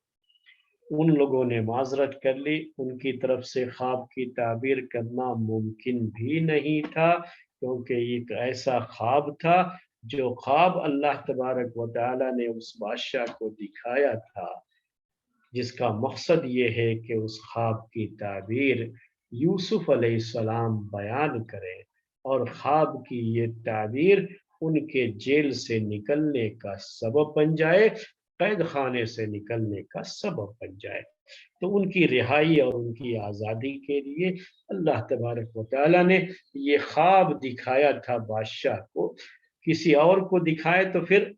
S1: ان لوگوں نے معذرت کر لی، ان کی طرف سے خواب کی تعبیر کرنا ممکن بھی نہیں تھا، کیونکہ ایک ایسا خواب تھا جو خواب اللہ تبارک و تعالی نے اس بادشاہ کو دکھایا تھا، جس کا مقصد یہ ہے کہ اس خواب کی تعبیر یوسف علیہ السلام بیان کریں، اور خواب کی یہ تعبیر ان کے جیل سے نکلنے کا سبب بن جائے، قید خانے سے نکلنے کا سبب بن جائے۔ تو ان کی رہائی اور ان کی آزادی کے لیے اللہ تبارک و تعالیٰ نے یہ خواب دکھایا تھا بادشاہ کو، کسی اور کو دکھائے تو پھر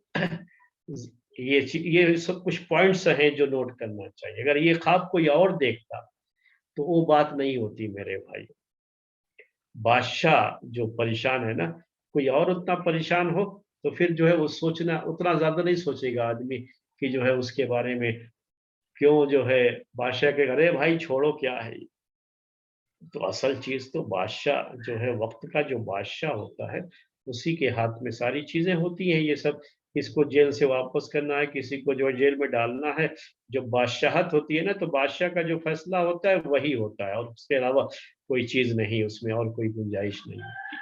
S1: یہ سب کچھ پوائنٹس ہیں جو نوٹ کرنا چاہیے۔ اگر یہ خواب کوئی اور دیکھتا تو وہ بات نہیں ہوتی میرے بھائی۔ بادشاہ جو پریشان ہے نا، کوئی اور اتنا پریشان ہو تو پھر جو ہے وہ سوچنا اتنا زیادہ نہیں سوچے گا آدمی کہ جو ہے اس کے بارے میں کیوں جو ہے بادشاہ کے ارے بھائی چھوڑو کیا ہے۔ تو اصل چیز تو بادشاہ جو ہے، وقت کا جو بادشاہ ہوتا ہے اسی کے ہاتھ میں ساری چیزیں ہوتی ہیں۔ یہ سب کس کو جیل سے واپس کرنا ہے، کسی کو جو جیل میں ڈالنا ہے، جو بادشاہت ہوتی ہے نا تو بادشاہ کا جو فیصلہ ہوتا ہے وہی ہوتا ہے، اور اس کے علاوہ کوئی چیز نہیں، اس میں اور کوئی گنجائش نہیں ہوتی۔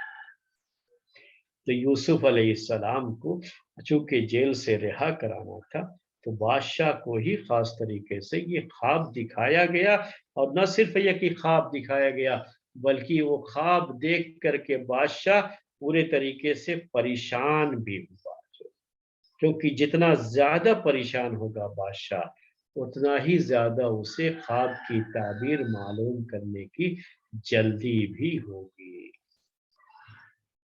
S1: تو یوسف علیہ السلام کو چونکہ جیل سے رہا کرانا تھا تو بادشاہ کو ہی خاص طریقے سے یہ خواب دکھایا گیا، اور نہ صرف یہ کہ خواب دکھایا گیا بلکہ وہ خواب دیکھ کر کے بادشاہ پورے طریقے سے پریشان بھی ہوا، کیونکہ جتنا زیادہ پریشان ہوگا بادشاہ اتنا ہی زیادہ اسے خواب کی تعبیر معلوم کرنے کی جلدی بھی ہوگی۔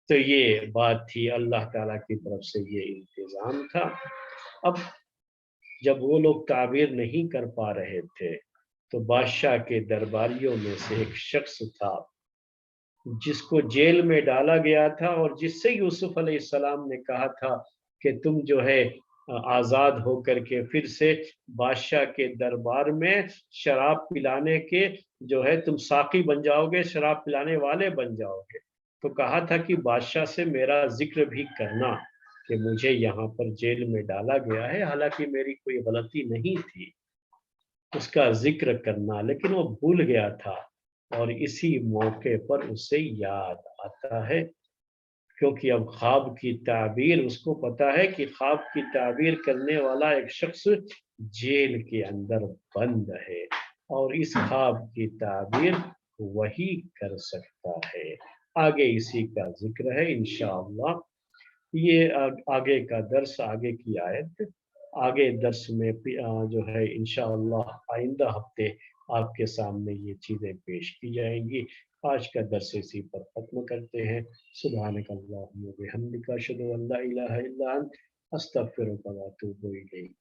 S1: تو یہ بات تھی، اللہ تعالیٰ کی طرف سے یہ انتظام تھا۔ اب جب وہ لوگ تعبیر نہیں کر پا رہے تھے تو بادشاہ کے درباریوں میں سے ایک شخص تھا جس کو جیل میں ڈالا گیا تھا، اور جس سے یوسف علیہ السلام نے کہا تھا کہ تم جو ہے آزاد ہو کر کے پھر سے بادشاہ کے دربار میں شراب پلانے کے جو ہے تم ساقی بن جاؤ گے، شراب پلانے والے بن جاؤ گے۔ تو کہا تھا کہ بادشاہ سے میرا ذکر بھی کرنا کہ مجھے یہاں پر جیل میں ڈالا گیا ہے، حالانکہ میری کوئی غلطی نہیں تھی، اس کا ذکر کرنا، لیکن وہ بھول گیا تھا۔ اور اسی موقع پر اسے یاد آتا ہے، کیونکہ اب خواب کی تعبیر اس کو پتا ہے کہ خواب کی تعبیر کرنے والا ایک شخص جیل کے اندر بند ہے، اور اس خواب کی تعبیر وہی کر سکتا ہے۔ آگے اسی کا ذکر ہے انشاءاللہ۔ یہ آگے کا درس، آگے کی آیت آگے درس میں جو ہے انشاءاللہ آئندہ ہفتے آپ کے سامنے یہ چیزیں پیش کی جائیں گی۔ آج کا درس اسی پر ختم کرتے ہیں۔ سبحانک اللہم و بحمدک، اشہد ان لا الہ الا انت، استغفرک و اتوب الیک۔